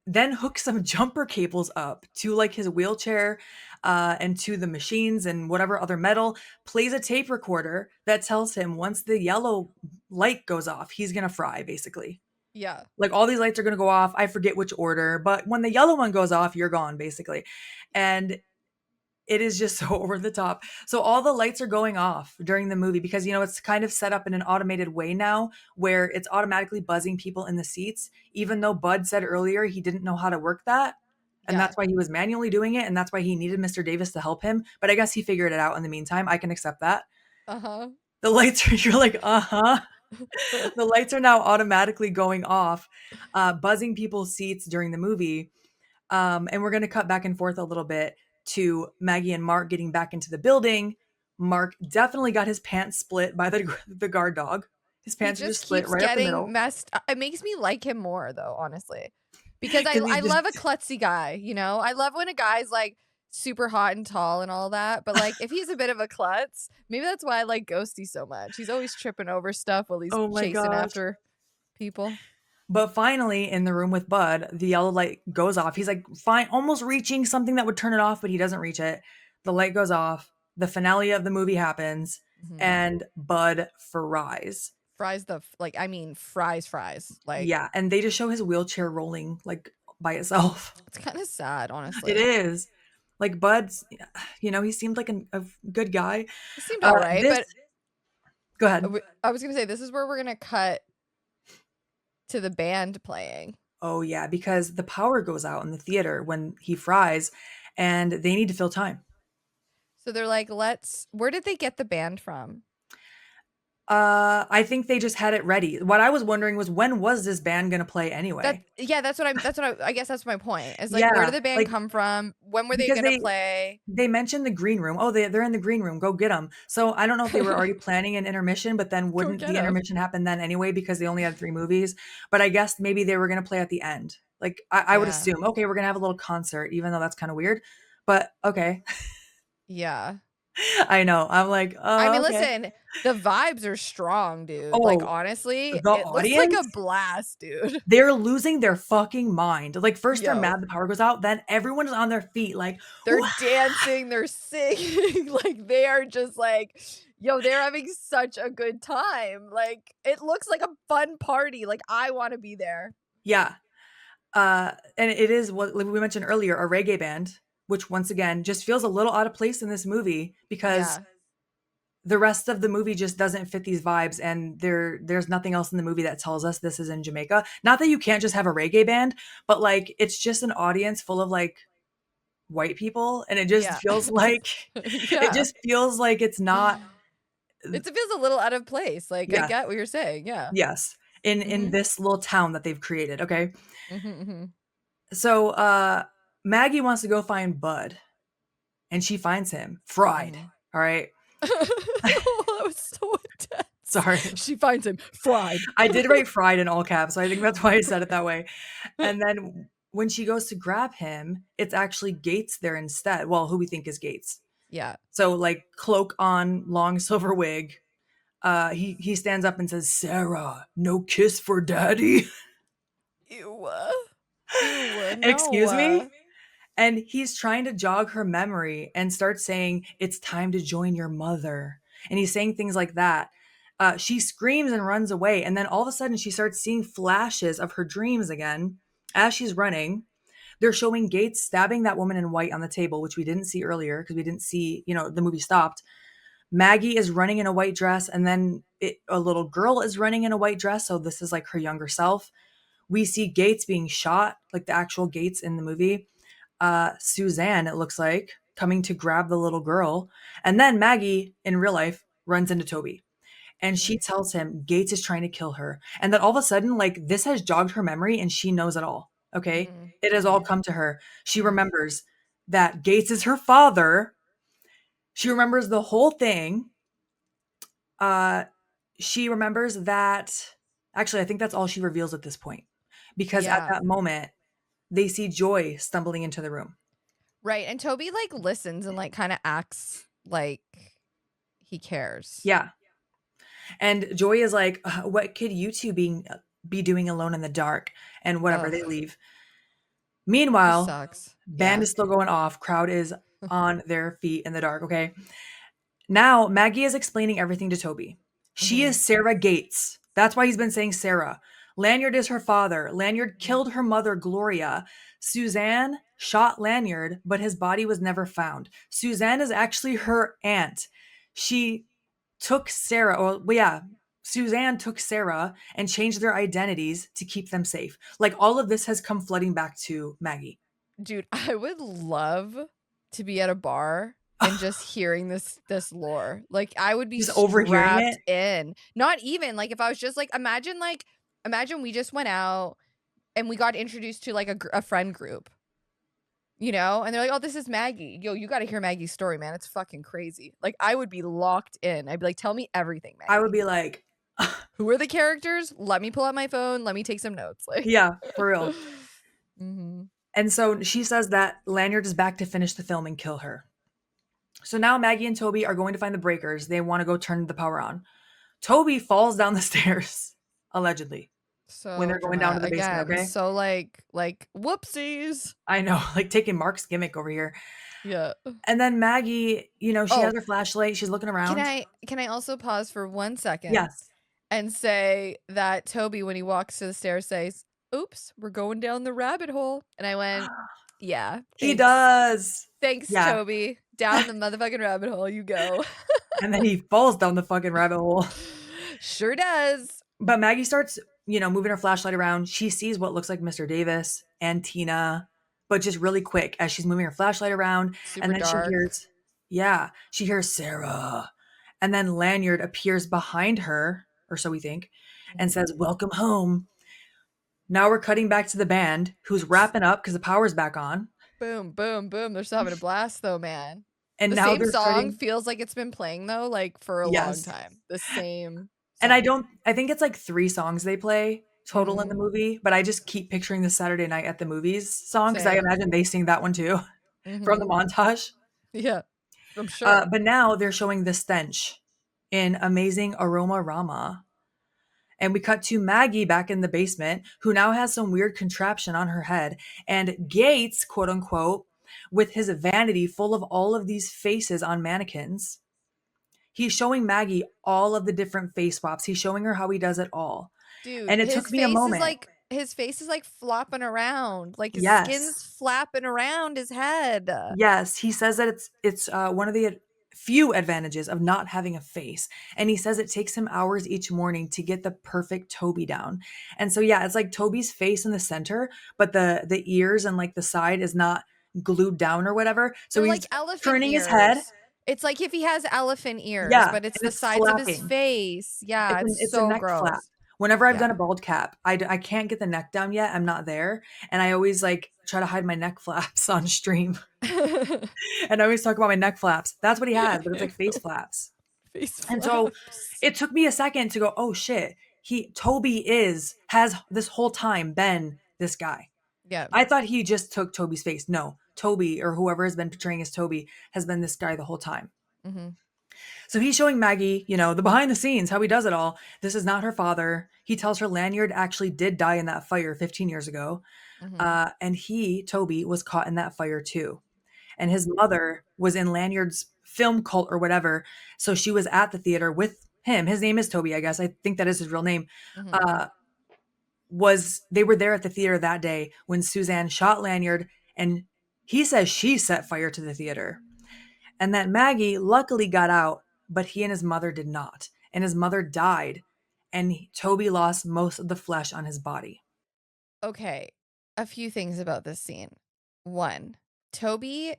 Then hooks some jumper cables up to like his wheelchair and to the machines and whatever other metal, plays a tape recorder that tells him once the yellow light goes off, he's going to fry, basically. Yeah. Like all these lights are going to go off. I forget which order, but when the yellow one goes off, you're gone, basically. And it is just so over the top. So all the lights are going off during the movie because, it's kind of set up in an automated way now where it's automatically buzzing people in the seats, even though Bud said earlier he didn't know how to work that. And Yeah. that's why he was manually doing it. And that's why he needed Mr. Davis to help him. But I guess he figured it out in the meantime. I can accept that. Uh-huh. The lights are, you're like, uh-huh. The lights are now automatically going off, buzzing people's seats during the movie. And we're going to cut back and forth a little bit to Maggie and Mark getting back into the building. Mark definitely got his pants split by the guard dog. His He pants are just just split keeps right up the getting middle. messed up. It makes me like him more, though, honestly. Because I, Because he's I just love a klutzy guy, I love when a guy's, like, super hot and tall and all that. But, like, if he's a bit of a klutz, maybe that's why I like Ghosty so much. He's always tripping over stuff while he's oh my chasing gosh. after people. But finally, in the room with Bud, the yellow light goes off. He's like, fine, almost reaching something that would turn it off, but he doesn't reach it. The light goes off. The finale of the movie happens, Mhm. and Bud fries. Fries fries. Like, Yeah, and they just show his wheelchair rolling like by itself. it's kind of sad, It honestly. is. Like Bud's, he seemed like a good guy. It seemed all right, This but Go ahead. I was going to say, this is where we're going to cut to the band playing. Oh yeah, because the power goes out in the theater when he fries, and they need to fill time. So they're like, where did they get the band from? I think they just had it ready. What I was wondering was when was this band gonna play anyway? I guess that's my point. It's like, where Yeah, did the band like come from? When were they because gonna they play? they mentioned the green room. Oh, they're in the green room. Go get them. So I don't know if they were already planning an intermission, but then Go wouldn't get the them. intermission happen then anyway because they only had 3 movies? But I guess maybe they were gonna play at the end. Like I would Yeah. assume, okay, we're gonna have a little concert, even though that's kind of weird. But okay. Yeah. I know. I'm like, I mean, okay. listen, the vibes are strong, dude. Like, Oh, honestly, the it looks like a audience? blast, dude. They're losing their fucking mind. Like, first they're Yo. mad the power goes out, then everyone is on their feet, like, They're "Wah!" dancing, they're singing, like, they are just like, yo, they're having such a good time. Like, it looks like a fun party. Like, I want to be there. Yeah. And it is what like we mentioned earlier, a reggae band, which once again just feels a little out of place in this movie because Yeah. the rest of the movie just doesn't fit these vibes, and there's nothing else in the movie that tells us this is in Jamaica. Not that you can't just have a reggae band, but like it's just an audience full of like white people, and it just Yeah. feels like it Yeah. just feels like it's not. It feels a little out of place. Like, I Yes, get what you're saying. Yeah. yes, in Mhm. this little town that they've created. Okay, Mhm. Mhm. so Maggie wants to go find Bud, and she finds him fried. Mhm. All right, Oh, that was so intense. sorry. She finds him fried. I did write fried in all caps, so I think that's why I said it that way. And then when she goes to grab him, it's actually Gates there instead. Well, who we think is Gates. Yeah. So like cloak on, long silver wig. He stands up and says, "Sarah, no kiss for daddy." Ew. Ew. Excuse me? No. And he's trying to jog her memory and starts saying, "It's time to join your mother." And he's saying things like that. She screams and runs away. And then all of a sudden, she starts seeing flashes of her dreams again as she's running. They're showing Gates stabbing that woman in white on the table, which we didn't see earlier because we didn't see, the movie stopped. Maggie is running in a white dress, and then a little girl is running in a white dress. So this is like her younger self. We see Gates being shot, like the actual Gates in the movie. Suzanne, it looks like, coming to grab the little girl. And then Maggie, in real life, runs into Toby. And Mhm. she tells him Gates is trying to kill her. And that all of a sudden, like, this has jogged her memory and she knows it all. Okay. Mhm. It has all Mhm. come to her. She Mhm. remembers that Gates is her father. She remembers the whole thing. Uh, she remembers that. Actually, I think that's all she reveals at this point. Because at Yeah. that moment, they see Joy stumbling into the room. Right. And Toby like listens and like kind of acts like he cares. Yeah. And Joy is like, what could you two be doing alone in the dark? And whatever, Ugh. they leave. Just Meanwhile, sucks. band Yeah. is still going off. Crowd is on their feet in the dark. Okay. Now, Maggie is explaining everything to Toby. She Mhm. is Sarah Gates. That's why he's been saying Sarah. Lanyard is her father. Lanyard Mhm. killed her mother, Gloria. Suzanne shot Lanyard, but his body was never found. Suzanne is actually her aunt. She took Sarah, or well, yeah, Suzanne took Sarah and changed their identities to keep them safe. Like all of this has come flooding back to Maggie. Dude, I would love to be at a bar and just hearing this lore. Like I would be Just overhearing strapped it. in. Not even like if I was just like imagine we just went out and we got introduced to like a friend group, you know? And they're like, "Oh, this is Maggie. Yo, you got to hear Maggie's story, man. It's fucking crazy." Like I would be locked in. I'd be like, "Tell me everything, I would Maggie. be like, Who are the characters? Let me pull out my phone. Let me take some notes." Like yeah, for real. Mhm. And so she says that Lanyard is back to finish the film and kill her. So now Maggie and Toby are going to find the breakers. They want to go turn the power on. Toby falls down the stairs, allegedly, when So they're going down to dramatic the basement, again. okay? So like whoopsies. I know, like taking Mark's gimmick over here. Yeah. And then Maggie, she has Oh, her flashlight. She's looking can around. I also pause for 1 second Yes. and say that Toby, when he walks to the stairs, says, "Oops, we're going down the rabbit hole." And I went, "Yeah, He thanks. does. Thanks, Yeah. Toby. Down the motherfucking rabbit hole you go." And then he falls down the fucking rabbit hole. Sure does. But Maggie starts, moving her flashlight around. She sees what looks like Mr. Davis and Tina, but just really quick as she's moving her flashlight around. And Super then she dark. hears, yeah, she hears Sarah. And then Lanyard appears behind her, or so we think, and Mhm. says, "Welcome home." Now we're cutting back to the band who's wrapping up because the power's back on. Boom, boom, boom. They're still having a blast though, man. And The now same they're song starting, feels like it's been playing though, like for a long yes. time. The same And song. I think it's like 3 songs they play total in the Mhm. movie, but I just keep picturing the Saturday Night at the Movies song because I Same. imagine they sing that one too from the Mhm. montage. Yeah. I'm sure. But now they're showing the stench in amazing aroma rama. And we cut to Maggie back in the basement, who now has some weird contraption on her head. And Gates, quote unquote, with his vanity full of all of these faces on mannequins, he's showing Maggie all of the different face swaps. He's showing her how he does it all. Dude, And it took me a moment. his face is like flopping around. Like his skin's Yes. flapping around his head. Yes, he says that it's one of the few advantages of not having a face, and he says it takes him hours each morning to get the perfect Toby down. And so yeah, it's like Toby's face in the center, but the ears and like the side is not glued down or whatever. So They're like he's elephant turning his head, ears. It's like if he has elephant ears, yeah, but it's and the it's sides of his flapping. face. Yeah, it's It's a so neck flap. gross. Whenever I've done Yeah. a bald cap, I can't get the neck down yet. I'm not there, and I always like try to hide my neck flaps on stream. And I always talk about my neck flaps. That's what he has, but it's like face flaps. Face And so flaps. it took me a second to go, oh shit, Toby has this whole time been this guy. Yeah. I thought he just took Toby's face. No, Toby or whoever has been portraying as Toby has been this guy the whole time. Mhm. So he's showing Maggie, the behind the scenes, how he does it all. This is not her father. He tells her Lanyard actually did die in that fire 15 years ago. Mhm. And Toby, was caught in that fire too. And his mother was in Lanyard's film cult or whatever. So she was at the theater with him. His name is Toby, I guess. I think that is his real name. Mhm. Uh, was they were there at the theater that day when Suzanne shot Lanyard, and he says she set fire to the theater. And that Maggie luckily got out, but he and his mother did not. And his mother died, and Toby lost most of the flesh on his body. Okay. A few things about this scene. One, Toby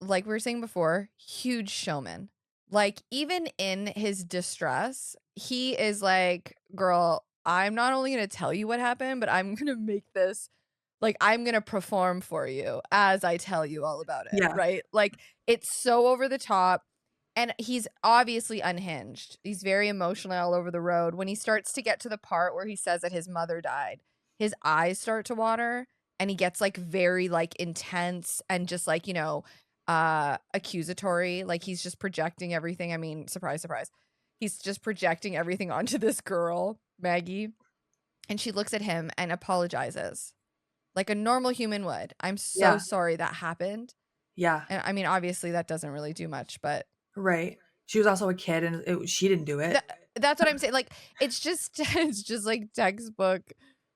like we were saying before, huge showman. Like, even in his distress, he is like, girl, I'm not only going to tell you what happened, but I'm going to make this, like, I'm going to perform for you as I tell you all about it, Yeah. right? Like, it's so over the top. And he's obviously unhinged. He's very emotionally all over the road. When he starts to get to the part where he says that his mother died, his eyes start to water and he gets like very like intense and just like, accusatory. Like he's just projecting everything. I mean, surprise, surprise. He's just projecting everything onto this girl, Maggie. And she looks at him and apologizes like a normal human would. I'm so Yeah. sorry that happened. Yeah. And I mean, obviously that doesn't really do much, but Right. She was also a kid and she didn't do it. that's what I'm saying. Like, it's just it's just like textbook.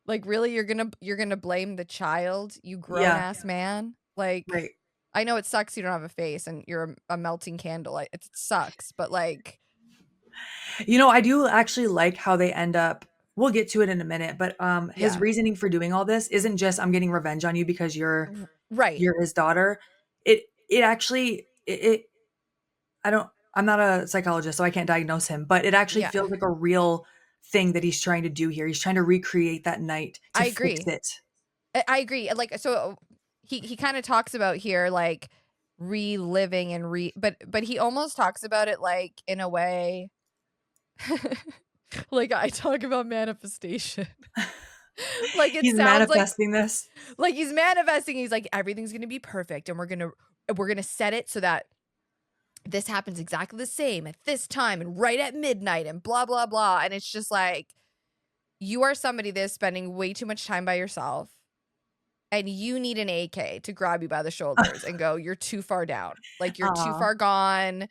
Like, really, you're gonna blame the child, you grown Yeah. ass man? Like, Right. I know it sucks you don't have a face and you're a melting candle. It sucks, but like, I do actually like how they end up. We'll get to it in a minute, but his yeah, reasoning for doing all this isn't just I'm getting revenge on you because you're right, you're his daughter. It actually it I don't I'm not a psychologist, so I can't diagnose him, but it actually yeah, feels like a real thing that he's trying to do here. He's trying to recreate that night to I fix agree. it. I agree. Like, so he kind of talks about here like reliving and but he almost talks about it like in a way like I talk about manifestation. Like it He's sounds manifesting this. like he's manifesting. He's like, everything's gonna be perfect, and we're gonna set it so that this happens exactly the same at this time and right at midnight and blah blah blah. And it's just like, you are somebody that's spending way too much time by yourself, and you need an AK to grab you by the shoulders and go, you're too far down, like you're too Aw. far gone.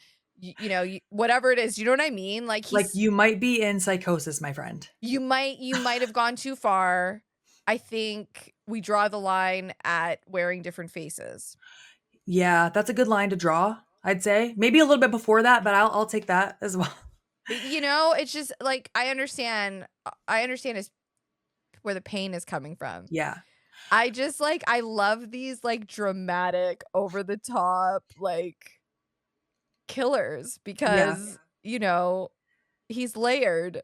Whatever it is, you know what I mean? Like Like, you might be in psychosis, my friend. you might have gone too far. I think we draw the line at wearing different faces. Yeah, that's a good line to draw, I'd say. Maybe a little bit before that, but I'll take that as well. It's just like I understand is where the pain is coming from. Yeah. I just like I love these like dramatic over the top like killers Yeah. because he's layered.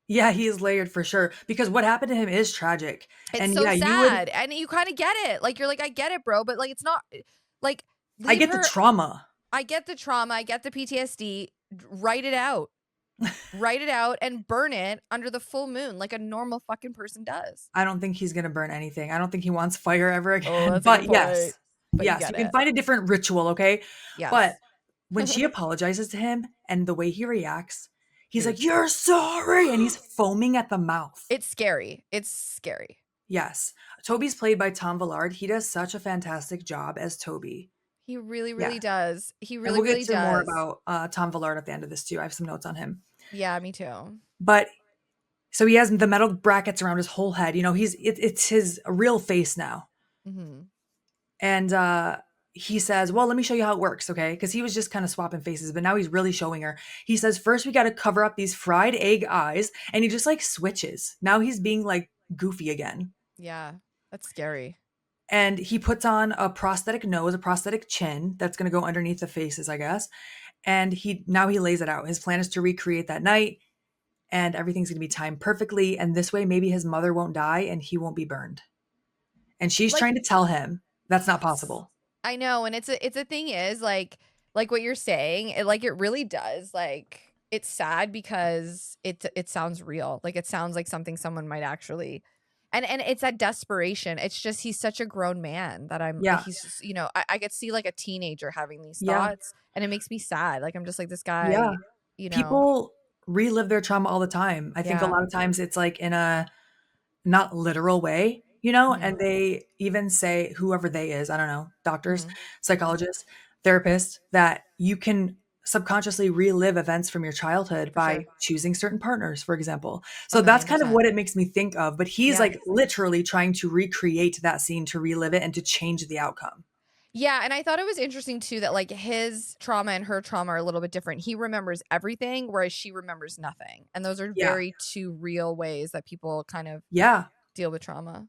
Yeah, he is layered for sure because what happened to him is tragic. It's And so yeah, you would sad and you kind of get it. Like you're like, I get it, bro, but like it's not like, I leave get the her. trauma. I get the trauma, I get the PTSD. Write it out. Write it out and burn it under the full moon like a normal fucking person does. I don't think he's gonna burn anything. I don't think he wants fire ever Oh, again. that's a good But point. yes, But you yes, get you can it. find a different ritual, okay? But Yes. when she apologizes to him and the way he reacts, he's Dude, like, "You're sorry," and he's foaming at the mouth. it's scary. It's scary. Yes. Toby's played by Tom Villard. He does such a fantastic job as Toby. He really, Yeah. really does. He And really, we'll get really to more does. about Tom Villard at the end of this too. I have some notes on him. Yeah, me too. But so he has the metal brackets around his whole head. It's his real face now. Hmm. And he says, "Well, let me show you how it works, okay?" Because he was just kind of swapping faces, but now he's really showing her. He says, "First, we got to cover up these fried egg eyes," and he just like switches. Now he's being like goofy again. Yeah, that's scary. And he puts on a prosthetic nose, a prosthetic chin that's going to go underneath the faces, I guess. And he lays it out. His plan is to recreate that night, and everything's going to be timed perfectly. And this way, maybe his mother won't die and he won't be burned. And she's Like, trying to tell him that's not yes, possible. I know, and it's a thing is like what you're saying. It really does. Like, it's sad because it sounds real. Like it sounds like something someone might actually. And it's that desperation. It's just he's such a grown man that Yeah. he's just, I could see like a teenager having these Yeah. thoughts, and it makes me sad. Like I'm just like, this Yeah. guy, you know. People relive their trauma all the time. I think a Yeah. lot of times it's like in a not literal way, Hmm. and they even say whoever they is, I don't know, doctors, Hmm. Hmm. psychologists, therapists, that you can subconsciously relive events from your childhood For by sure. choosing certain partners, for example. A So that's million kind of percent. what it makes me think of, but he's Yeah. like literally trying to recreate that scene to relive it and to change the outcome. Yeah, and I thought it was interesting too that like his trauma and her trauma are a little bit different. He remembers everything, whereas she remembers nothing. And those are Yeah. very two real ways that people kind of Yeah. deal with trauma.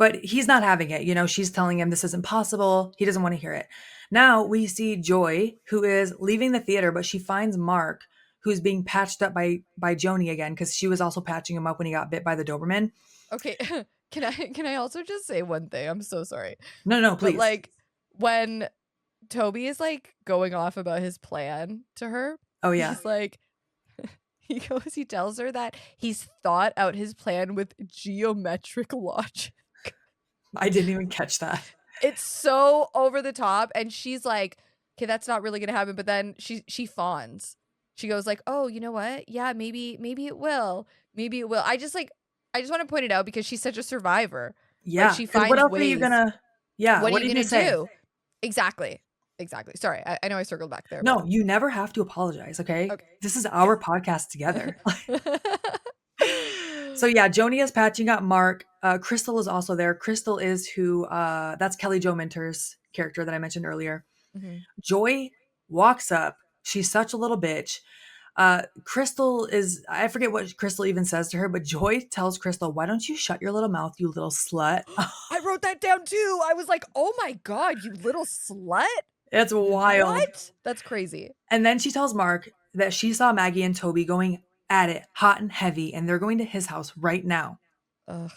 But he's not having it. You know, she's telling him this isn't possible. He doesn't want to hear it. Now we see Joy, who is leaving the theater, but she finds Mark, who's being patched up by Joni again, because she was also patching him up when he got bit by the Doberman. Okay, can I also just say one thing? I'm so sorry. No, no, But please. like when Toby is like going off about his plan to her, Oh yeah. he's like he tells her that he's thought out his plan with geometric logic. I didn't even catch that. It's so over the top, and she's like, okay, that's not really gonna happen. But then she fawns. She goes like, oh, you know what? Yeah, maybe it will. Maybe it will. I just want to point it out because she's such a survivor. Like Yeah, she because what finds else are you ways. gonna yeah, What are what you are you gonna gonna say? do? Exactly. Sorry, I know I circled back there, but No, you never have to apologize, okay? okay. This is Yes. our podcast together. So yeah, Joni is patching up Mark. Crystal is also there. Crystal is who that's Kelly Jo Minter's character that I mentioned earlier. Mhm. Joy walks up. She's such a little bitch. Crystal is I forget what Crystal even says to her, but Joy tells Crystal, "Why don't you shut your little mouth, you little slut?" I wrote that down too. I was like, oh my God, you little slut. It's wild. What? That's crazy. And then she tells Mark that she saw Maggie and Toby going at it hot and heavy, and they're going to his house right now. Ugh.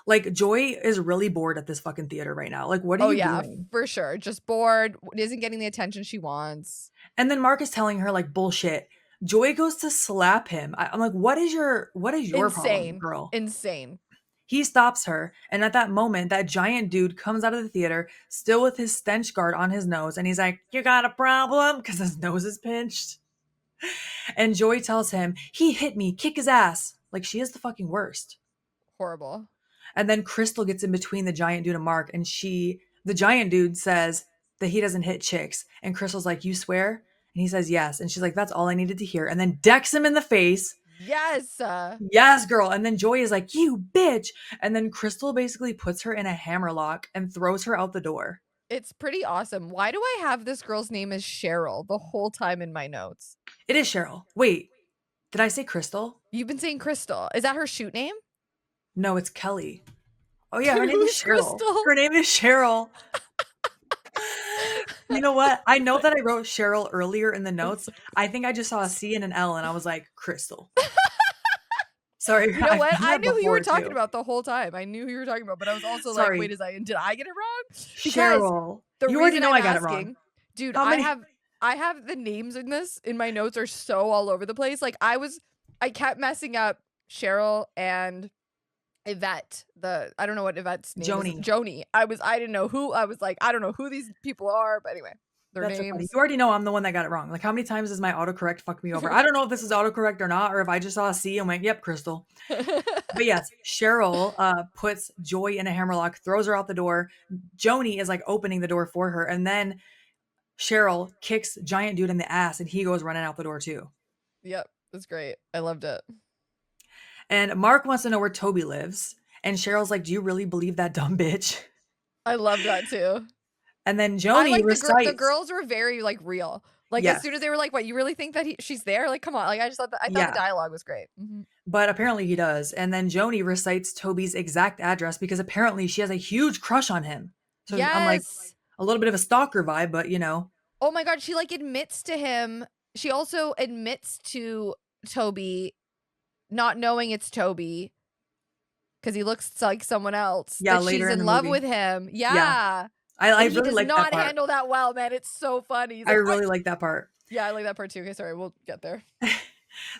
Like, Joy is really bored at this fucking theater right now. Like, what are Oh you yeah, doing? for sure. Just bored, isn't getting the attention she wants. And then Mark is telling her, like, bullshit. Joy goes to slap him. I'm like, what is your problem, Insane. girl? Insane. He stops her, and at that moment, that giant dude comes out of the theater, still with his stench guard on his nose, and he's like, "You got a problem?" Because his nose is pinched. And Joy tells him, "He hit me, kick his ass." Like, she is the fucking worst. Horrible. And then Crystal gets in between the giant dude and Mark, and the giant dude says that he doesn't hit chicks. And Crystal's like, "You swear?" And he says, "Yes." And she's like, "That's all I needed to hear." And then decks him in the face. Yes. Yes, girl. And then Joy is like, "You bitch." And then Crystal basically puts her in a hammerlock and throws her out the door. It's pretty awesome. Why do I have this girl's name as Cheryl the whole time in my notes? It is Cheryl. Wait, did I say Crystal? You've been saying Crystal. Is that her shoot name? No, it's Kelly. Oh, yeah, her name is Who's Cheryl. Crystal? Her name is Cheryl. You know what? I know that I wrote Cheryl earlier in the notes. I think I just saw a C and an L and I was like, Crystal. Sorry, You know I've what? done I that knew who you were before talking too. about the whole time. I knew who you were talking about, but I was also like, wait Sorry, a second, did I get it wrong? Because Cheryl. the You already reason know I'm I got it wrong. asking, dude, How many? I have the names in this in my notes are so all over the place. Like I kept messing up Cheryl and Yvette. I don't know what Yvette's name is. Joni. Joni. I didn't know who. I was like, I don't know who these people are, but anyway, their That's so funny. names. You already know I'm the one that got it wrong. Like, how many times does my autocorrect fuck me over? I don't know if this is autocorrect or not, or if I just saw a C and went, "Yep, Crystal." But yes, Cheryl puts Joy in a hammerlock, throws her out the door. Joni is like opening the door for her, and then Cheryl kicks giant dude in the ass, and he goes running out the door too. Yep, that's great. I loved it. And Mark wants to know where Toby lives, and Cheryl's like, "Do you really believe that dumb bitch?" I love that too. And then I Joni like the recites, girls were very like real. Like as yes, soon as they were like, "What, you really think that she's there?" Like, come on. Like I thought the yeah, dialogue was great. Mhm. but apparently he does. And then Joni recites Toby's exact address because apparently she has a huge crush on him. So I'm like, Yes. a little bit of a stalker vibe, but you know, Oh my God, she like admits to him. She also admits to Toby not knowing it's Toby because he looks like someone else, yeah, that she's later in in the love movie, with him. yeah, Yeah. I And he really does like that not part. handle that well, man. It's so funny. He's I like, really like that part. yeah, I like that part too. Okay, sorry, we'll get there.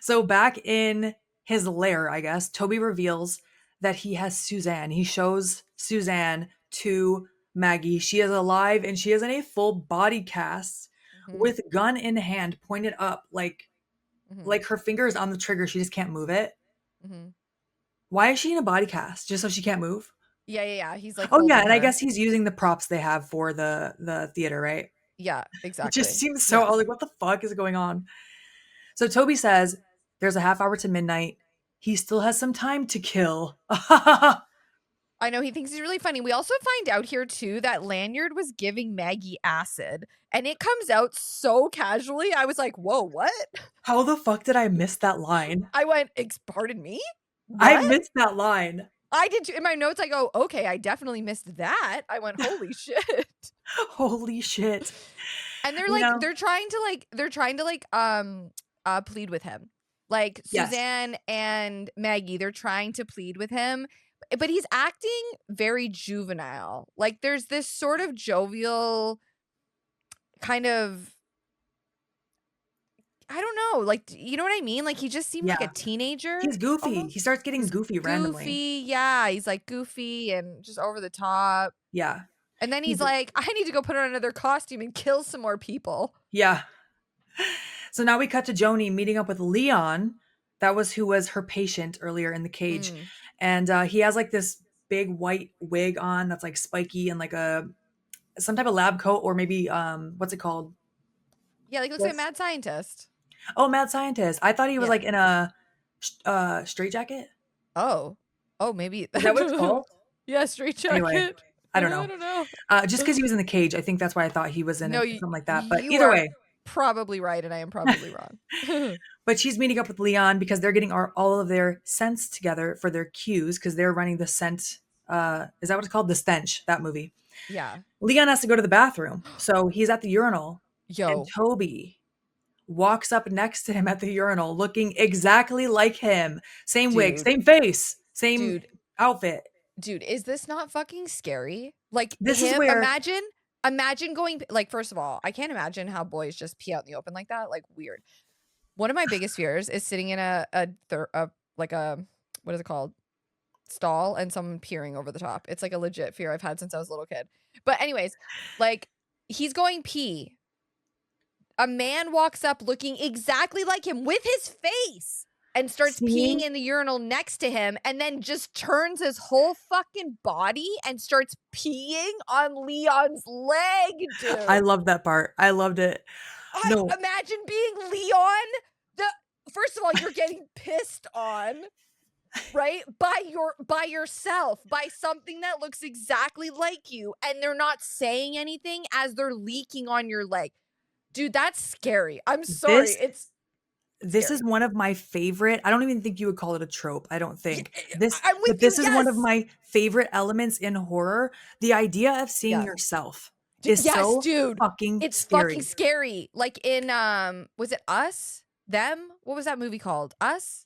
So back in his lair, I guess, Toby reveals that he has Suzanne. He shows Suzanne to Maggie. She is alive and she is in a full body cast Hmm. with gun in hand pointed up Hmm. like her finger is on the trigger, she just can't move it. Hmm. Why is she in a body cast? Just so she can't move? Yeah. He's like Oh yeah, holding and I her. guess he's using the props they have for the theater, right? Yeah, It just exactly. seems so I was Yes. like, what the fuck is going on? So Toby says there's a half hour to midnight. He still has some time to kill. I know he thinks he's really funny. We also find out here too that Lanyard was giving Maggie acid and it comes out so casually. I was like, whoa, what? How the fuck did I miss that line? I went, pardon me? I What? missed that line. I did too. In my notes, I go, okay, I definitely missed that. I went, holy shit. Holy shit. And they're You like, know? plead with him. Like Yes. Suzanne and Maggie, they're trying to plead with him, but he's acting very juvenile. Like there's this sort of jovial kind of, I don't know, like, you know what I mean? Like he just seemed like a Yeah. teenager He's goofy. He almost. starts getting He's goofy randomly. goofy. Yeah, he's like goofy and just over the top. Yeah. And then he's He's like, I need to go put on another costume and kill some more people. yeah. So now we cut to Joni meeting up with Leon. That was who was her patient earlier in the cage. Mm. And he has like this big white wig on that's like spiky and like a some type of lab coat or maybe what's it called? Yeah, like looks like a This mad scientist. oh, mad scientist. I thought he was Yeah. like in a straight jacket. Oh. Oh, maybe. Is that what it's called? Yeah, straight Anyway, jacket. I don't I know. don't know. Just because he was in the cage, I think that's why I thought he was in No, it, something like that. But you either are way, probably right, and I am probably wrong. but she's meeting up with Leon because they're getting all of their scents together for their cues because they're running the scent. Is that what it's called? The stench, that movie. Yeah. Leon has to go to the bathroom. So he's at the urinal, and Yo, Toby walks up next to him at the urinal looking exactly like him. Same wig, dude. same face, same Dude, outfit. dude, is this not fucking scary? Like This is him, where imagine going, like, first of all, I can't imagine how boys just pee out in the open like that. Like, weird. One of my biggest fears is sitting in like a, what is it called? Stall and someone peering over the top. It's like a legit fear I've had since I was a little kid. But anyways, like he's going pee. A man walks up looking exactly like him with his face and starts peeing see, in the urinal next to him and then just turns his whole fucking body and starts peeing on Leon's leg, I dude. love that part. I loved it. I No, imagine being Leon. First of all, you're getting pissed on, right? By yourself, by something that looks exactly like you, and they're not saying anything as they're leaking on your leg. Dude, that's scary. I'm sorry. this It's this is scary. one of my favorite. I don't even think you would call it a trope. I don't Yeah, think. This I'm with but you. this is one of Yes. my favorite elements in horror. The idea of seeing Yes. yourself is Yes, so dude. fucking It's fucking scary. scary. Like in was it Us? Them? What was that movie called? Us?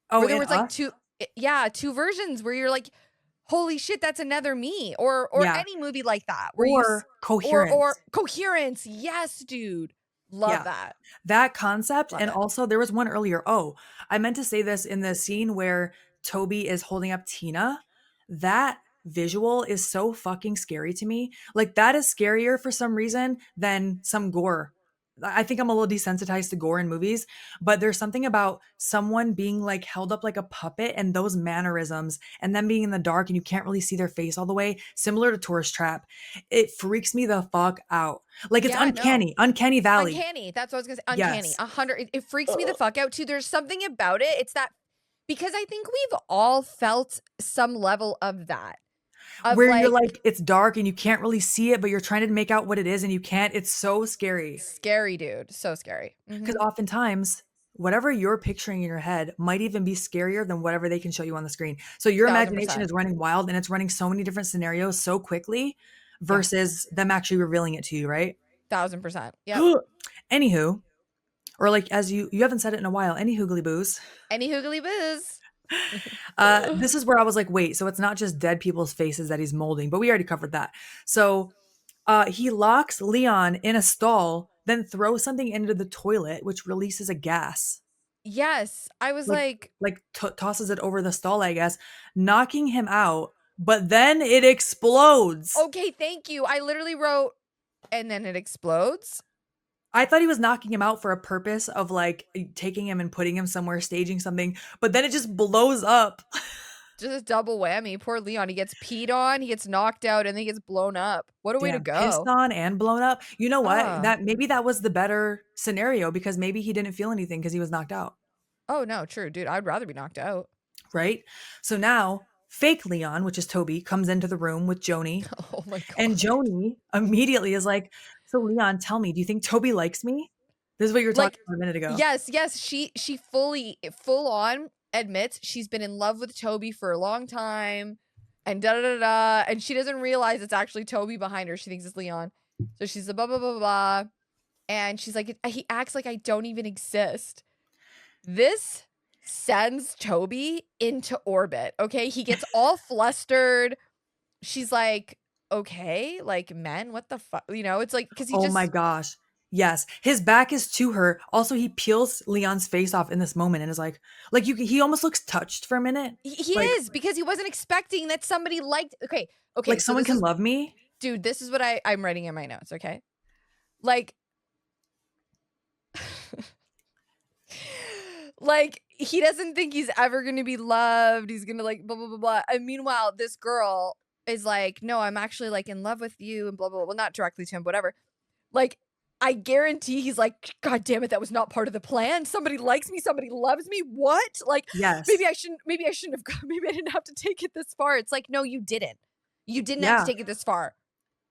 Oh, Where there in was like Us? two versions where you're like, holy shit, that's another me. Or Yeah. any movie like that where Or or Coherence. Coherence. Yes, dude. Love Yeah. that. That concept, Love and it. also there was one earlier. Oh, I meant to say this in the scene where Toby is holding up Tina. That visual is so fucking scary to me. Like that is scarier for some reason than some gore. I think I'm a little desensitized to gore in movies, but there's something about someone being like held up like a puppet and those mannerisms and them being in the dark and you can't really see their face all the way, similar to Tourist Trap. It freaks me the fuck out. Like it's Yeah, no. uncanny valley. Uncanny. That's what I was gonna say. Uncanny. Yes. 100. It freaks me the Ugh. fuck out too. There's something about it. It's that because I think we've all felt some level of that. Of Where you're like like, it's dark and you can't really see it, but you're trying to make out what it is and you can't. It's so scary. scary, dude. So scary. Because oftentimes, whatever you're picturing in your head might even be scarier than whatever they can show you on the screen. So your Thousand imagination percent. is running wild and it's running so many different scenarios so quickly Yeah. versus them actually revealing it to you, right? 1000%. Yep. Anywho, or like as you haven't said it in a while, any hoogly boos. Any hoogly booze. This is where I was like, wait, so it's not just dead people's faces that he's molding, but we already covered that. So he locks Leon in a stall, then throws something into the toilet, which releases a gas. Yes. I was Like, like, tosses it over the stall, I guess, knocking him out. But then it explodes. okay, thank you. I literally wrote, and then it explodes. I thought he was knocking him out for a purpose of like taking him and putting him somewhere, staging something. But then it just blows up. Just a double whammy. Poor Leon. He gets peed on, he gets knocked out, and then he gets blown up. What a way to Damn, pissed go. on and blown up. You know what? Ah. That maybe that was the better scenario because maybe he didn't feel anything because he was knocked out. Oh no, true, dude. I'd rather be knocked out. Right? So now fake Leon, which is Toby, comes into the room with Joni. Oh my And god. Joni immediately is like, so Leon, tell me, do you think Toby likes me? This is what you were talking Like, about a minute ago. yes, she full on admits she's been in love with Toby for a long time and da da da da. And she doesn't realize it's actually Toby behind her. She thinks it's Leon. So she's the blah, blah, blah, blah. And she's like, he acts like I don't even exist. This sends Toby into orbit. Okay. He gets all flustered. She's like, okay, like, men, what the fuck? You know, it's like, because he Oh my just, gosh. Yes. His back is to her. Also, he peels Leon's face off in this moment and is like he almost looks touched for a minute. he Like is, because he wasn't expecting that somebody liked. Okay. Okay. like So someone this can is, love me. dude, this is what I'm writing in my notes. Okay. Like, like, he doesn't think he's ever going to be loved. He's going to like blah, blah, blah, blah. And meanwhile, this girl is like, no, I'm actually like in love with you and blah, blah, blah. Well, not directly to him, whatever. Like, I guarantee he's like, God damn it, that was not part of the plan. Somebody likes me, somebody loves me. What? Like, Yes. maybe I shouldn't have gone, maybe I didn't have to take it this far. It's like, no, you didn't. You didn't have to Yeah. take it this far.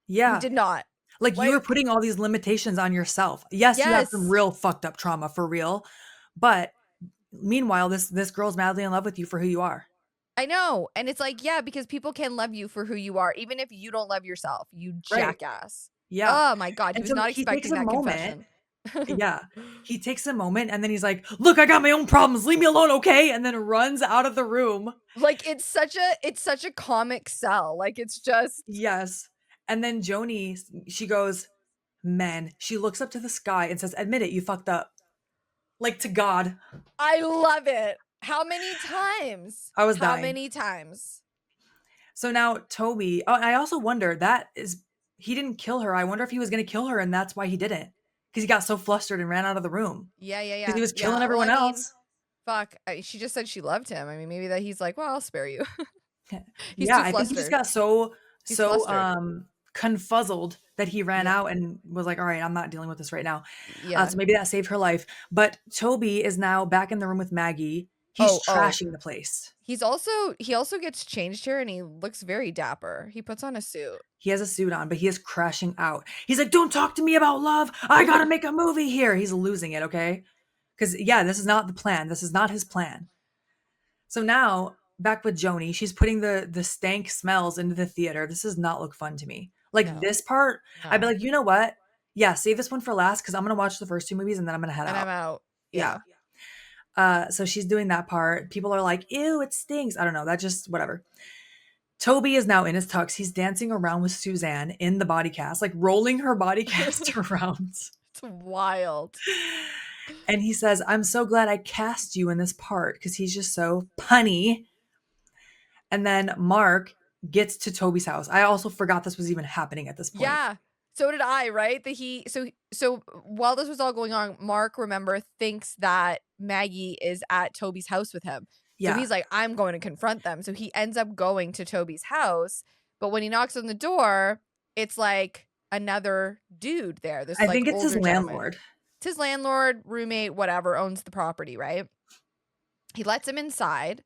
You Yeah. did not. Like you were Like, putting all these limitations on yourself. Yes, you have some yes, real fucked up trauma for real, but meanwhile, this girl's madly in love with you for who you are. I know. And it's like, yeah, because people can love you for who you are, even if you don't love yourself, you Right. jackass. Yeah. Oh my God. He And was so not he takes expecting a that moment. confession. Yeah. He takes a moment and then he's like, "Look, I got my own problems. Leave me alone, okay?" And then runs out of the room. Like, it's such a comic sell. Like, it's just, Yes. And then Joni, she goes, "Men." She looks up to the sky and says, "Admit it, you fucked up." Like to God. I love it. How many times? I was How dying. many times? So now Toby, oh, I also wonder that is he didn't kill her. I wonder if he was going to kill her and that's why he didn't. Because he got so flustered and ran out of the room. Yeah, yeah, Because he yeah, was killing yeah. Well, I everyone mean, else. fuck. She just said she loved him. I mean, maybe that he's like, well, I'll spare you. He's Yeah, too I think he just flustered. got so He's flustered. confuzzled that he ran Yeah, out and was like, "All right, I'm not dealing with this right now." yeah. So maybe that saved her life. But Toby is now back in the room with Maggie. He's Oh. trashing the place. He also gets changed here, and he looks very dapper. He puts on a suit. He has a suit on, but he is crashing out. He's like, "Don't talk to me about love. I gotta make a movie here." He's losing it, okay? Because yeah, this is not the plan. This is not his plan. So now back with Joni, she's putting the stank smells into the theater. This does not look fun to me. Like No, this part, I'd be no. like, you know what? Yeah, save this one for last because I'm gonna watch the first two movies and then I'm gonna head And I'm out. out. Yeah. Yeah. So she's doing that part. People are like, ew, it stinks. I don't know. That just whatever. Toby is now in his tux. He's dancing around with Suzanne in the body cast, like rolling her body cast around. It's wild. And he says, "I'm so glad I cast you in this part," because he's just so punny. And then Mark gets to Toby's house. I also forgot this was even happening at this point. Yeah. So did I, right? That so while this was all going on, Mark, remember, thinks that Maggie is at Toby's house with him. So Yeah. he's like, I'm going to confront them. So he ends up going to Toby's house, but when he knocks on the door, it's like another dude there. This I like think it's his older gentleman. landlord. It's his landlord, roommate, whatever, owns the property, right? He lets him inside.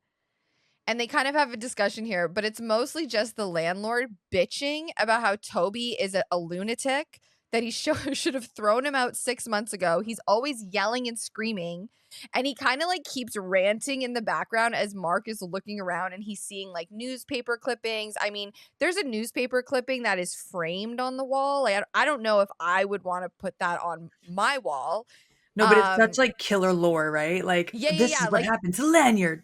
And they kind of have a discussion here, but it's mostly just the landlord bitching about how Toby is a lunatic, that he should have thrown him out 6 months ago. He's always yelling and screaming. And he kind of like keeps ranting in the background as Mark is looking around and he's seeing like newspaper clippings. I mean, there's a newspaper clipping that is framed on the wall. Like, I don't know if I would want to put that on my wall. No, but it's such like killer lore, right? Like, Yeah, yeah, this yeah. is what Like, happened to Lanyard.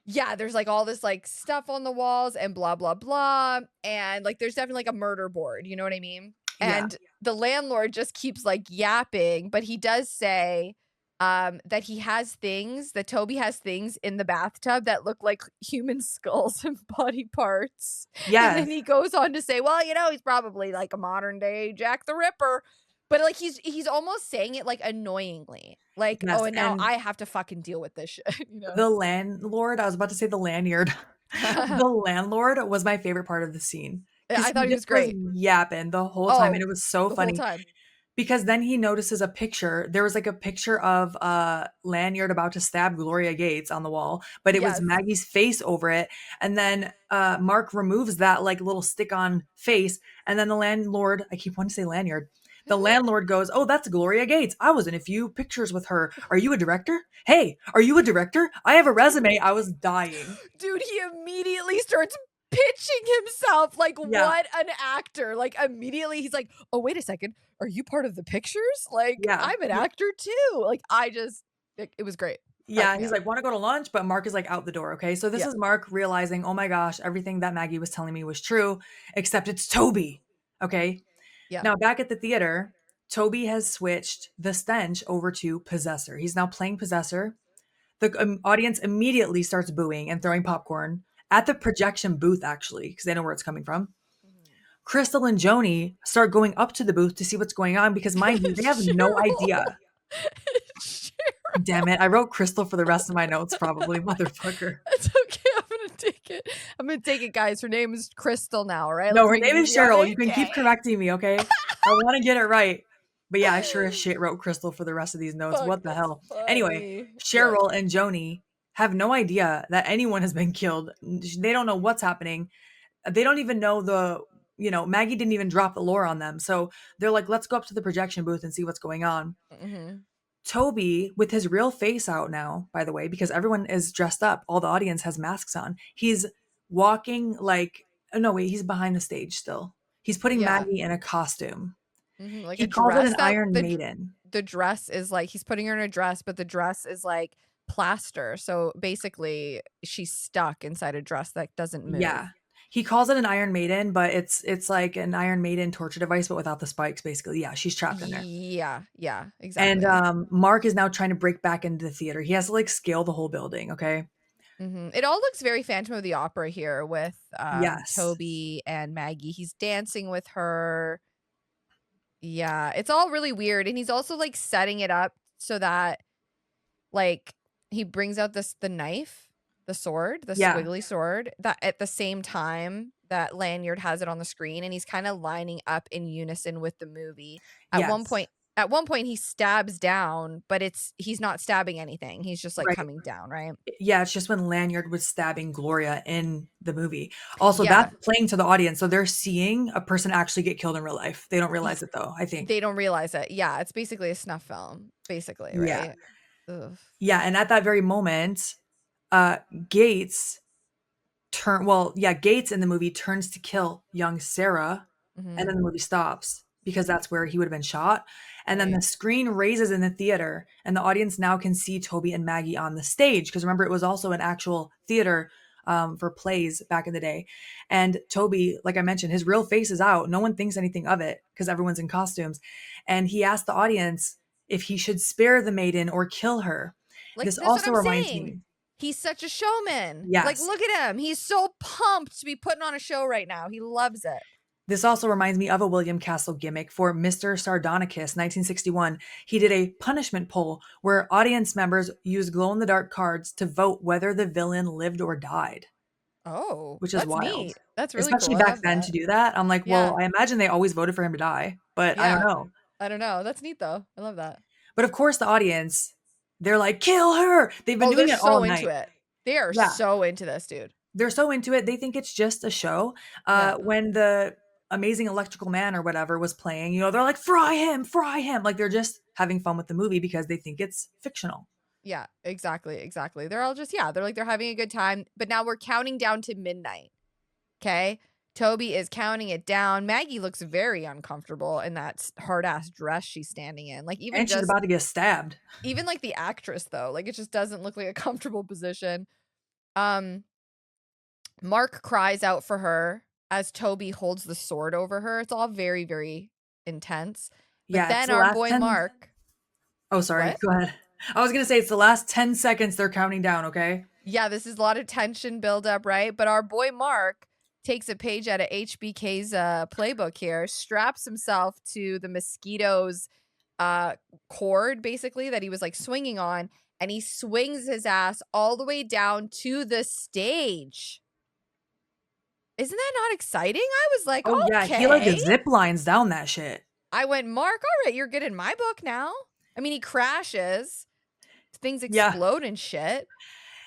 yeah, there's like all this like stuff on the walls and blah blah blah, and like there's definitely like a murder board, you know what I mean? Yeah. And the landlord just keeps like yapping, but he does say that he has things, that Toby has things in the bathtub that look like human skulls and body parts. And Yes. then he goes on to say, well, you know, he's probably like a modern day Jack the Ripper. But like he's almost saying it like annoyingly. Like, Yes. oh, and now And I have to fucking deal with this shit, you know? the landlord, I was about to say the lanyard. The landlord was my favorite part of the scene because I he thought he was just was great. yapping the whole time and Oh, it was so the whole funny. time. Because then he notices a picture. There was like a picture of Lanyard about to stab Gloria Gates on the wall, but it was Yes. Maggie's face over it. And then Mark removes that like little stick-on face, and then the landlord, I keep wanting to say Lanyard, The landlord goes, "Oh, that's Gloria Gates. I was in a few pictures with her. Are you a director? Hey, are you a director? I have a resume." I was dying. Dude, he immediately starts pitching himself like Yeah, what an actor. Like immediately he's like, "Oh, wait a second. Are you part of the pictures? Like yeah. I'm an actor too." Like it was great. Cracked Yeah, me he's up. like, "Wanna go to lunch?" But Mark is, like, out the door, okay? So this Yeah. is Mark realizing, "Oh my gosh, everything that Maggie was telling me was true, except it's Toby." Okay? Yeah. Now back at the theater, Toby has switched the stench over to Possessor. He's now playing Possessor. The, audience immediately starts booing and throwing popcorn at the projection booth, actually, because they know where it's coming from. Crystal and Joni start going up to the booth to see what's going on because, mind you, they have no Cheryl. idea. Cheryl. Damn it, I wrote Crystal for the rest of my notes probably, motherfucker. It's okay. I'm gonna take it. I'm gonna take it, guys. Her name is Crystal now, all right? No, Let's her make it name is easy on Cheryl. me. You can Yeah. keep correcting me, okay? I wanna get it right. But yeah, I sure as shit wrote Crystal for the rest of these notes. Fuck, What the that's hell? Anyway, funny. Yeah. Cheryl and Joni have no idea that anyone has been killed. They don't know what's happening. They don't even know Maggie didn't even drop the lore on them. So they're like, let's go up to the projection booth and see what's going on. Mhm. Toby, with his real face out now, by the way, because everyone is dressed up, all the audience has masks on. He's walking like, oh, no, wait, he's behind the stage still. He's putting Yeah. Maggie in a costume. Like He a calls it dress an that Iron Maiden. the dress is like he's putting her in a dress, but the dress is like plaster. So basically she's stuck inside a dress that doesn't Yeah. move. He calls it an Iron Maiden, but it's like an Iron Maiden torture device, but without the spikes, basically. Yeah, she's trapped in there. Yeah, yeah, And exactly. Mark is now trying to break back into the theater. He has to like scale the whole building, okay? It all looks very Phantom of the Opera here with Yes. Toby and Maggie. He's dancing with her. Yeah, it's all really weird. And he's also like setting it up so that like he brings out the knife, the sword, the Yeah. squiggly sword, that at the same time that Lanyard has it on the screen, and he's kind of lining up in unison with the movie. At one Yes. point at one point he stabs down, but he's not stabbing anything. He's just like Right. coming down, right? Yeah, it's just when Lanyard was stabbing Gloria in the movie. Also, Yeah. that's playing to the audience, so they're seeing a person actually get killed in real life. They don't realize it though, I think. They don't realize it. Yeah, it's basically a snuff film, basically, Yeah. right? Ugh. Yeah, and at that very moment, uh, Gates Gates in the movie turns to kill young Sarah, and then Mhm. the movie stops because that's where he would have been shot. And then Right. the screen raises in the theater, and the audience now can see Toby and Maggie on the stage. Because remember, it was also an actual theater for plays back in the day. And Toby, like I mentioned, his real face is out. No one thinks anything of it because everyone's in costumes. And he asked the audience if he should spare the maiden or kill her. Like, This that's what also I'm reminds saying. me, He's such a showman. Like, yes, look at him. He's so pumped to be putting on a show right now. He loves it. this also reminds me of a William Castle gimmick for Mr. Sardonicus, 1961. He did a punishment poll where audience members used glow in the dark cards to vote whether the villain lived or died, Oh, which is that's wild. neat. That's really cool. Especially I back love then to that. do that. I'm like, Yeah. well, I imagine they always voted for him to die, but I don't Yeah. know. I don't know. That's neat though. I love that. But of course, the audience, they're like, kill her. They've been Oh, they're doing it all so into night. it. They are Yeah. so into this, dude. They're so into it, they think it's just a show. Yeah. When the Amazing Electrical Man or whatever was playing, they're like, fry him, fry him. Like they're just having fun with the movie because they think it's fictional. Yeah, exactly, exactly. They're all just, yeah, they're like, they're having a good time. But now we're counting down to midnight. Okay. Toby is counting it down. Maggie looks very uncomfortable in that hard ass dress she's standing in. Like, And she's about to get stabbed. even like the actress, though, like, it just doesn't look like a comfortable position. Um, Mark cries out for her as Toby holds the sword over her. It's all very, very intense. But Yeah, it's then the our last boy 10. Mark, Oh, sorry. what? Go ahead. I was going to say it's the last 10 seconds they're counting down, okay? Yeah, this is a lot of tension buildup, right? But our boy Mark takes a page out of HBK's playbook here, straps himself to the mosquito's cord, basically, that he was like swinging on, and he swings his ass all the way down to the stage. Isn't that not exciting? I was like, Oh, yeah. He like okay. zip lines down that shit. I went, Mark, all right, you're good in my book now. I mean, he crashes, things Yeah. explode and shit,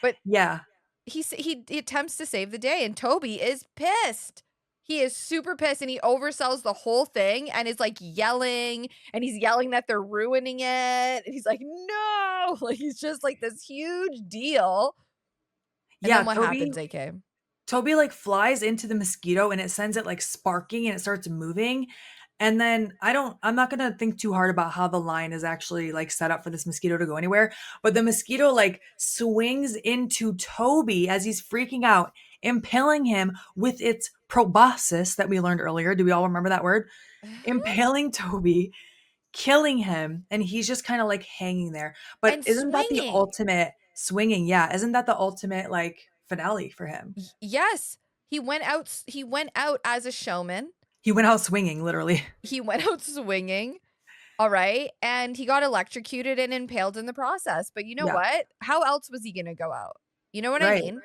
but Yeah. he attempts to save the day, and Toby is pissed. He is super pissed and he oversells the whole thing and is like yelling and he's yelling that they're ruining it. And he's like, no, like he's just like this huge deal. And Yeah, then what happens, AK? Toby like flies into the mosquito and it sends it like sparking and it starts moving. And then I'm not going to think too hard about how the line is actually like set up for this mosquito to go anywhere, but the mosquito like swings into Toby as he's freaking out, impaling him with its proboscis that we learned earlier. Do we all remember that word? Impaling Toby, killing him, and he's just kind of like hanging there. But And isn't that the swinging. ultimate swinging? Yeah, isn't that the ultimate like finale for him? Yes. He went out as a showman. He went out swinging, literally. He went out swinging. All right. And he got electrocuted and impaled in the process. But you know Yeah, what? How else was he going to go out? You know what I right, mean?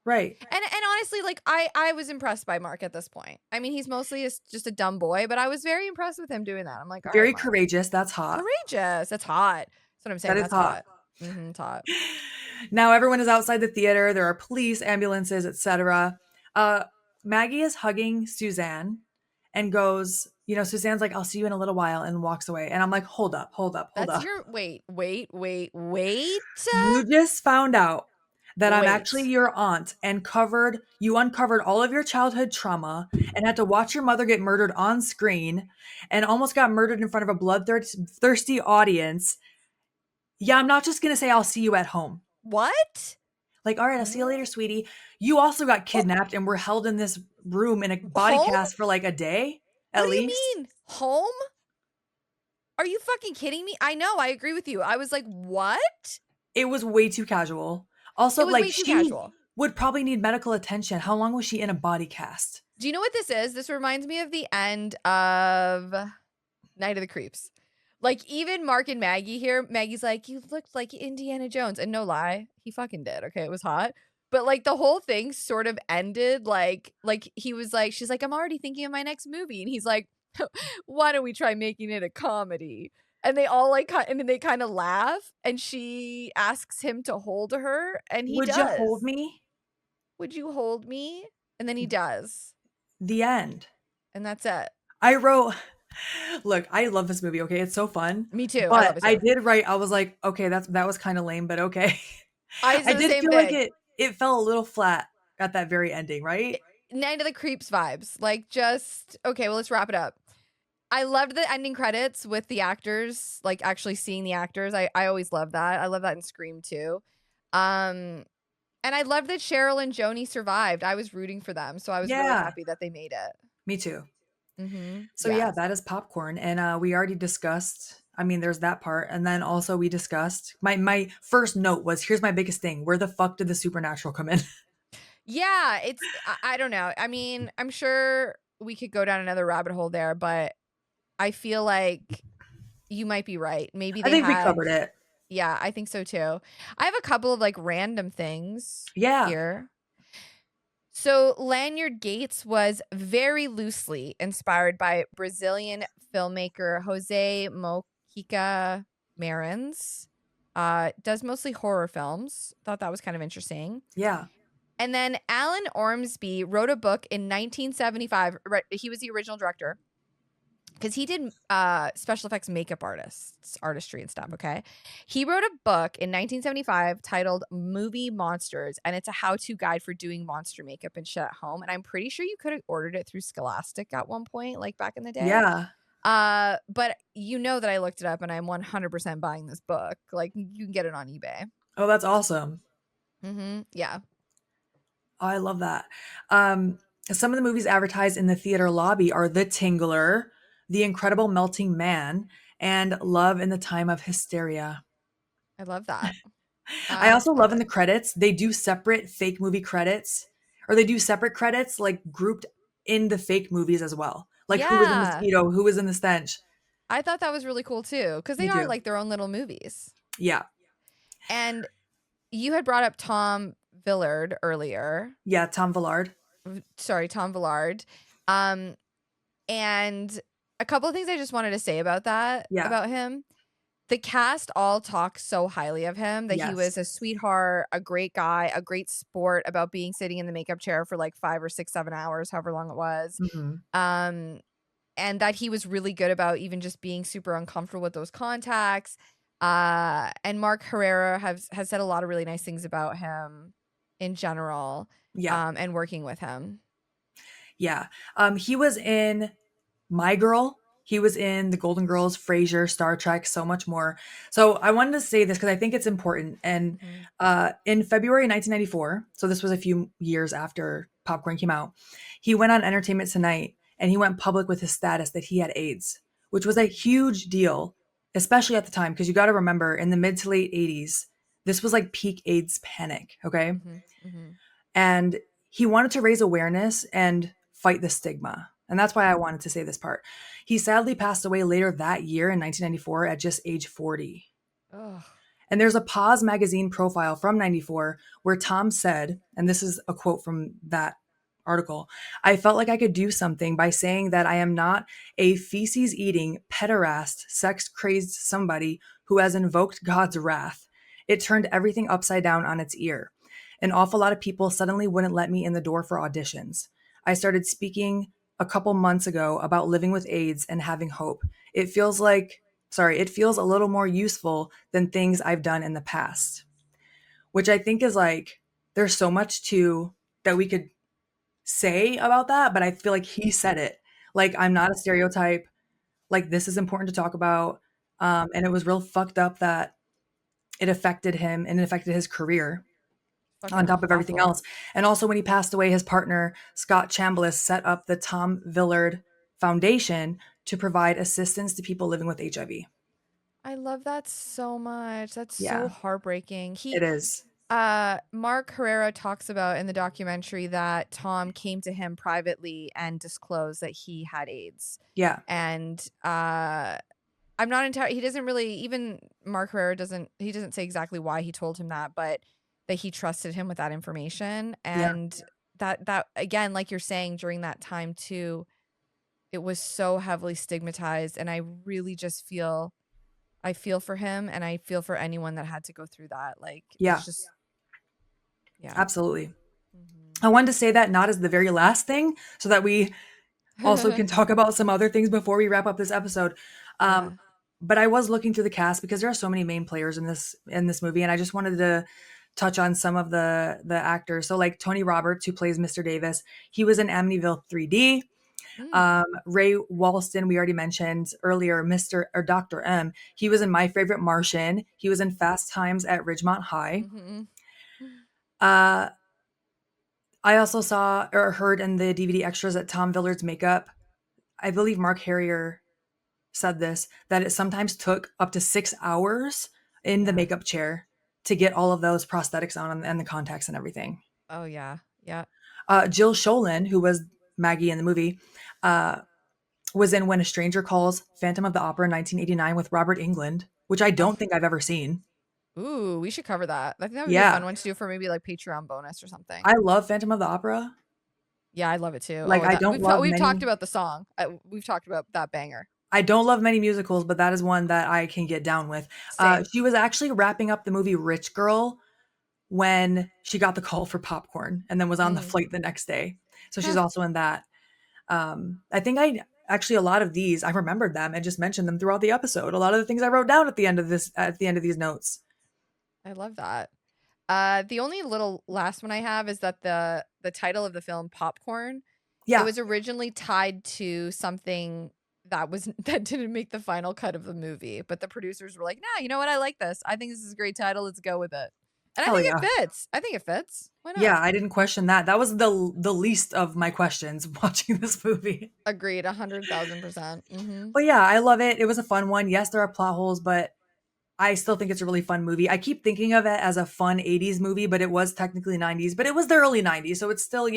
right. And honestly, like I was impressed by Mark at this point. I mean, he's mostly just a dumb boy, but I was very impressed with him doing that. I'm like, all right, Very Mark, courageous. That's hot. courageous. That's hot. That's what I'm That saying. is That's hot. hot. It's hot. Now everyone is outside the theater. There are police, ambulances, etc. Uh, Maggie is hugging Suzanne and goes, Suzanne's like, "I'll see you in a little while," and walks away. And I'm like, "Hold up, hold up, hold That's up. your wait. You just found out that I'm actually Wait. your aunt and you uncovered all of your childhood trauma and had to watch your mother get murdered on screen and almost got murdered in front of a bloodthirsty audience. Yeah, I'm not just going to say I'll see you at home. What? Like, all right, I'll see you later, sweetie. You also got Oh, kidnapped and were held in this room in a body home? cast for like a day What at do you least. mean? Home? Are you fucking kidding me? I know, I agree with you. I was like, what? It was way too casual. It Also, was like, way too she casual. would probably need medical attention. How long was she in a body cast? Do you know what this is? This reminds me of the end of Night of the Creeps. Like, even Mark and Maggie here, Maggie's like, you looked like Indiana Jones. And no lie, he fucking did. Okay, it was hot. But like the whole thing sort of ended like he was like, she's like, I'm already thinking of my next movie. And he's like, why don't we try making it a comedy? And they all like, and then they kind of laugh. And she asks him to hold her. And he Would you hold does. me? Would you hold me? And then he does. The end. And that's it. I wrote, look, I love this movie. Okay, it's so fun. Me too. I love But it I too. did write. I was like, okay, that was kind of lame, but okay. I I said the did same feel like thing. it fell a little flat at that very ending, right? Night of the Creeps vibes. Like, just okay, well, let's wrap it up. I loved the ending credits with the actors, like actually seeing the actors. I always love that. I love that in Scream too. And I loved that Cheryl and Joni survived. I was rooting for them, so I was really Yeah, happy that they made it. me too. So yeah, Yeah. that is popcorn, and we already discussed. I mean, there's that part, and then also we discussed. My first note was, here's my biggest thing: where the fuck did the supernatural come in? Yeah, it's I don't know. I mean, I'm sure we could go down another rabbit hole there, but I feel like you might be right. Maybe I they think we had. covered it. Yeah, I think so too. I have a couple of like random things Yeah, here. So, Lanyard Gates was very loosely inspired by Brazilian filmmaker Jose Mojica Marins. Does mostly horror films. Thought that was kind of interesting. yeah, And then Alan Ormsby wrote a book in 1975. He was the original director because he did special effects makeup artistry and stuff, okay? He wrote a book in 1975 titled Movie Monsters, and it's a how-to guide for doing monster makeup and shit at home. And I'm pretty sure you could have ordered it through Scholastic at one point, like back in the day. yeah. But you know that I looked it up and I'm 100% buying this book. Like, you can get it on eBay. Oh, that's awesome. Yeah. Oh, I love that. Some of the movies advertised in the theater lobby are The Tingler, The Incredible Melting Man, and Love in the Time of Hysteria. I love that. I also love in the Perfect. credits, they do separate fake movie credits, or they do separate credits like grouped in the fake movies as well. Like who was the Yeah. mosquito, who was in the stench. I thought that was really cool too, because they Me are too. like their own little movies. Yeah. And you had brought up Tom Villard earlier. Yeah, Tom Villard. Sorry, Tom Villard. And a couple of things I just wanted to say about that, Yeah. about him. The cast all talk so highly of him that he Yes. was a sweetheart, a great guy, a great sport about being sitting in the makeup chair for like 5 or 6, 7 hours, however long it was. Mhm. Um, and that he was really good about even just being super uncomfortable with those contacts. And Mark Herrera has said a lot of really nice things about him in general, Yeah. and working with him. Yeah. He was in My Girl. He was in The Golden Girls, Frasier, Star Trek, so much more. So I wanted to say this because I think it's important. And Mhm. in February 1994, so this was a few years after Popcorn came out, he went on Entertainment Tonight and he went public with his status that he had AIDS, which was a huge deal, especially at the time. Because you got to remember, in the mid to late 80s, this was like peak AIDS panic. Okay. Mhm. Mhm. And he wanted to raise awareness and fight the stigma. And that's why I Mhm. wanted to say this part. He sadly passed away later that year in 1994 at just age 40. Ugh. And there's a Pause magazine profile from 94 where Tom said, and this is a quote from that article, I felt like I could do something by saying that I am not a feces eating, pederast, sex crazed somebody who has invoked God's wrath. It turned everything upside down on its ear. An awful lot of people suddenly wouldn't let me in the door for auditions. I started speaking a couple months ago about living with AIDS and having hope. It feels like, it feels a little more useful than things I've done in the past, which I think is like, there's so much to that we could say about that, but I feel like he said it. Like, I'm not a stereotype. Like, this is important to talk about. And it was real fucked up that it affected him and it affected his career on Fucking top of everything awful. else. And also, when he passed away, his partner, Scott Chambliss, set up the Tom Villard Foundation to provide assistance to people living with HIV. I love that so much. That's so Yeah, heartbreaking. it is. Mark Herrera talks about in the documentary that Tom came to him privately and disclosed that he had AIDS. Yeah, And I'm not entirely, he doesn't really, even Mark Herrera doesn't say exactly why he told him that, but that he trusted him with that information. yeah, And that again, like you're saying, during that time too, it was so heavily stigmatized. And I really just I feel for him and I feel for anyone that had to go through that. Like, yeah, it's just, yeah. absolutely. I wanted to say that not as the very last thing, so that we also Mhm. can talk about some other things before we wrap up this episode. Um, Yeah. but I was looking through the cast because there are so many main players in this movie, and I just wanted to touch on some of the actors. So like Tony Roberts, who plays Mr. Davis, he was in Amityville 3D. Mm. Ray Walston, we already mentioned earlier, Mr. or Dr. M. He was in My Favorite Martian. He was in Fast Times at Ridgemont High. Mhm. Uh, I also saw or heard in the DVD extras that Tom Villard's makeup, I believe Mark Harrier said this, that it sometimes took up to 6 hours in the Yeah. makeup chair to get all of those prosthetics on and the contacts and everything. Oh, yeah. Yeah. Jill Sholin, who was Maggie in the movie, uh, was in When a Stranger Calls, Phantom of the Opera in 1989 with Robert Englund, which I Oh, don't think I've ever seen. ooh, we should cover that. I think that would be a Yeah, fun one to do for maybe like Patreon bonus or something. I love Phantom of the Opera. Yeah, I love it too. Like, Oh, that we've talked about the song. We've talked about that banger. I don't love many musicals, but that is one that I can get down with. Same. She was actually wrapping up the movie Rich Girl when she got the call for Popcorn and then was on the Mm. flight the next day. So she's Huh, also in that. I think I actually, a lot of these I remembered them and just mentioned them throughout the episode. A lot of the things I wrote down at the end of these notes. I love that. The only little last one I have is that the title of the film, Popcorn, it Yeah. was originally tied to something that was that didn't make the final cut of the movie, but the producers were like, "Nah, you know what? I like this. I think this is a great title. Let's go with it." And I Hell think it yeah. fits. I think it fits. Why Yeah, not? I didn't question that. That was the least of my questions watching this movie. Agreed, 100,000%. Mhm. But yeah, I love it. It was a fun one. Yes, there are plot holes, but I still think it's a really fun movie. I keep thinking of it as a fun 80s movie, but it was technically 90s, but it was the early 90s, so it's still,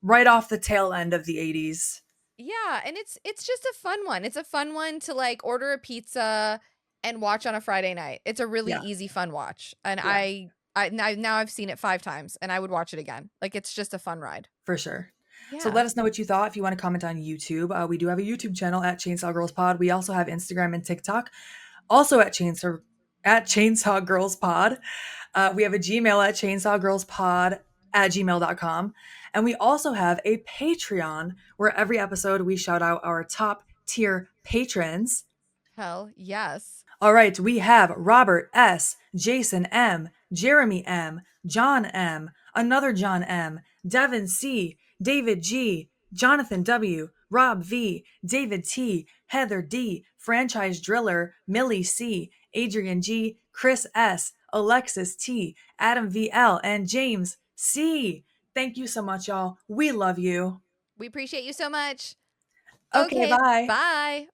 right off the tail end of the 80s. Yeah, and it's just a fun one. It's a fun one to like order a pizza and watch on a Friday night. It's a really Yeah, easy fun watch. And yeah, now I've seen it 5 times and I would watch it again. Like it's just a fun ride. for sure. So Yeah. let us know what you thought if you want to comment on YouTube. We do have a YouTube channel at Chainsaw Girls Pod. We also have Instagram and TikTok. Also at Chainsaw Girls Pod. We have a Gmail at chainsawgirlspod@gmail.com. And we also have a Patreon where every episode we shout out our top tier patrons. Hell yes. All right, we have Robert S., Jason M., Jeremy M., John M., another John M., Devin C., David G., Jonathan W., Rob V., David T., Heather D., Franchise Driller, Millie C., Adrian G., Chris S., Alexis T., Adam VL, and James C. Thank you so much, y'all. We love you. We appreciate you so much. Okay, Okay, bye. bye.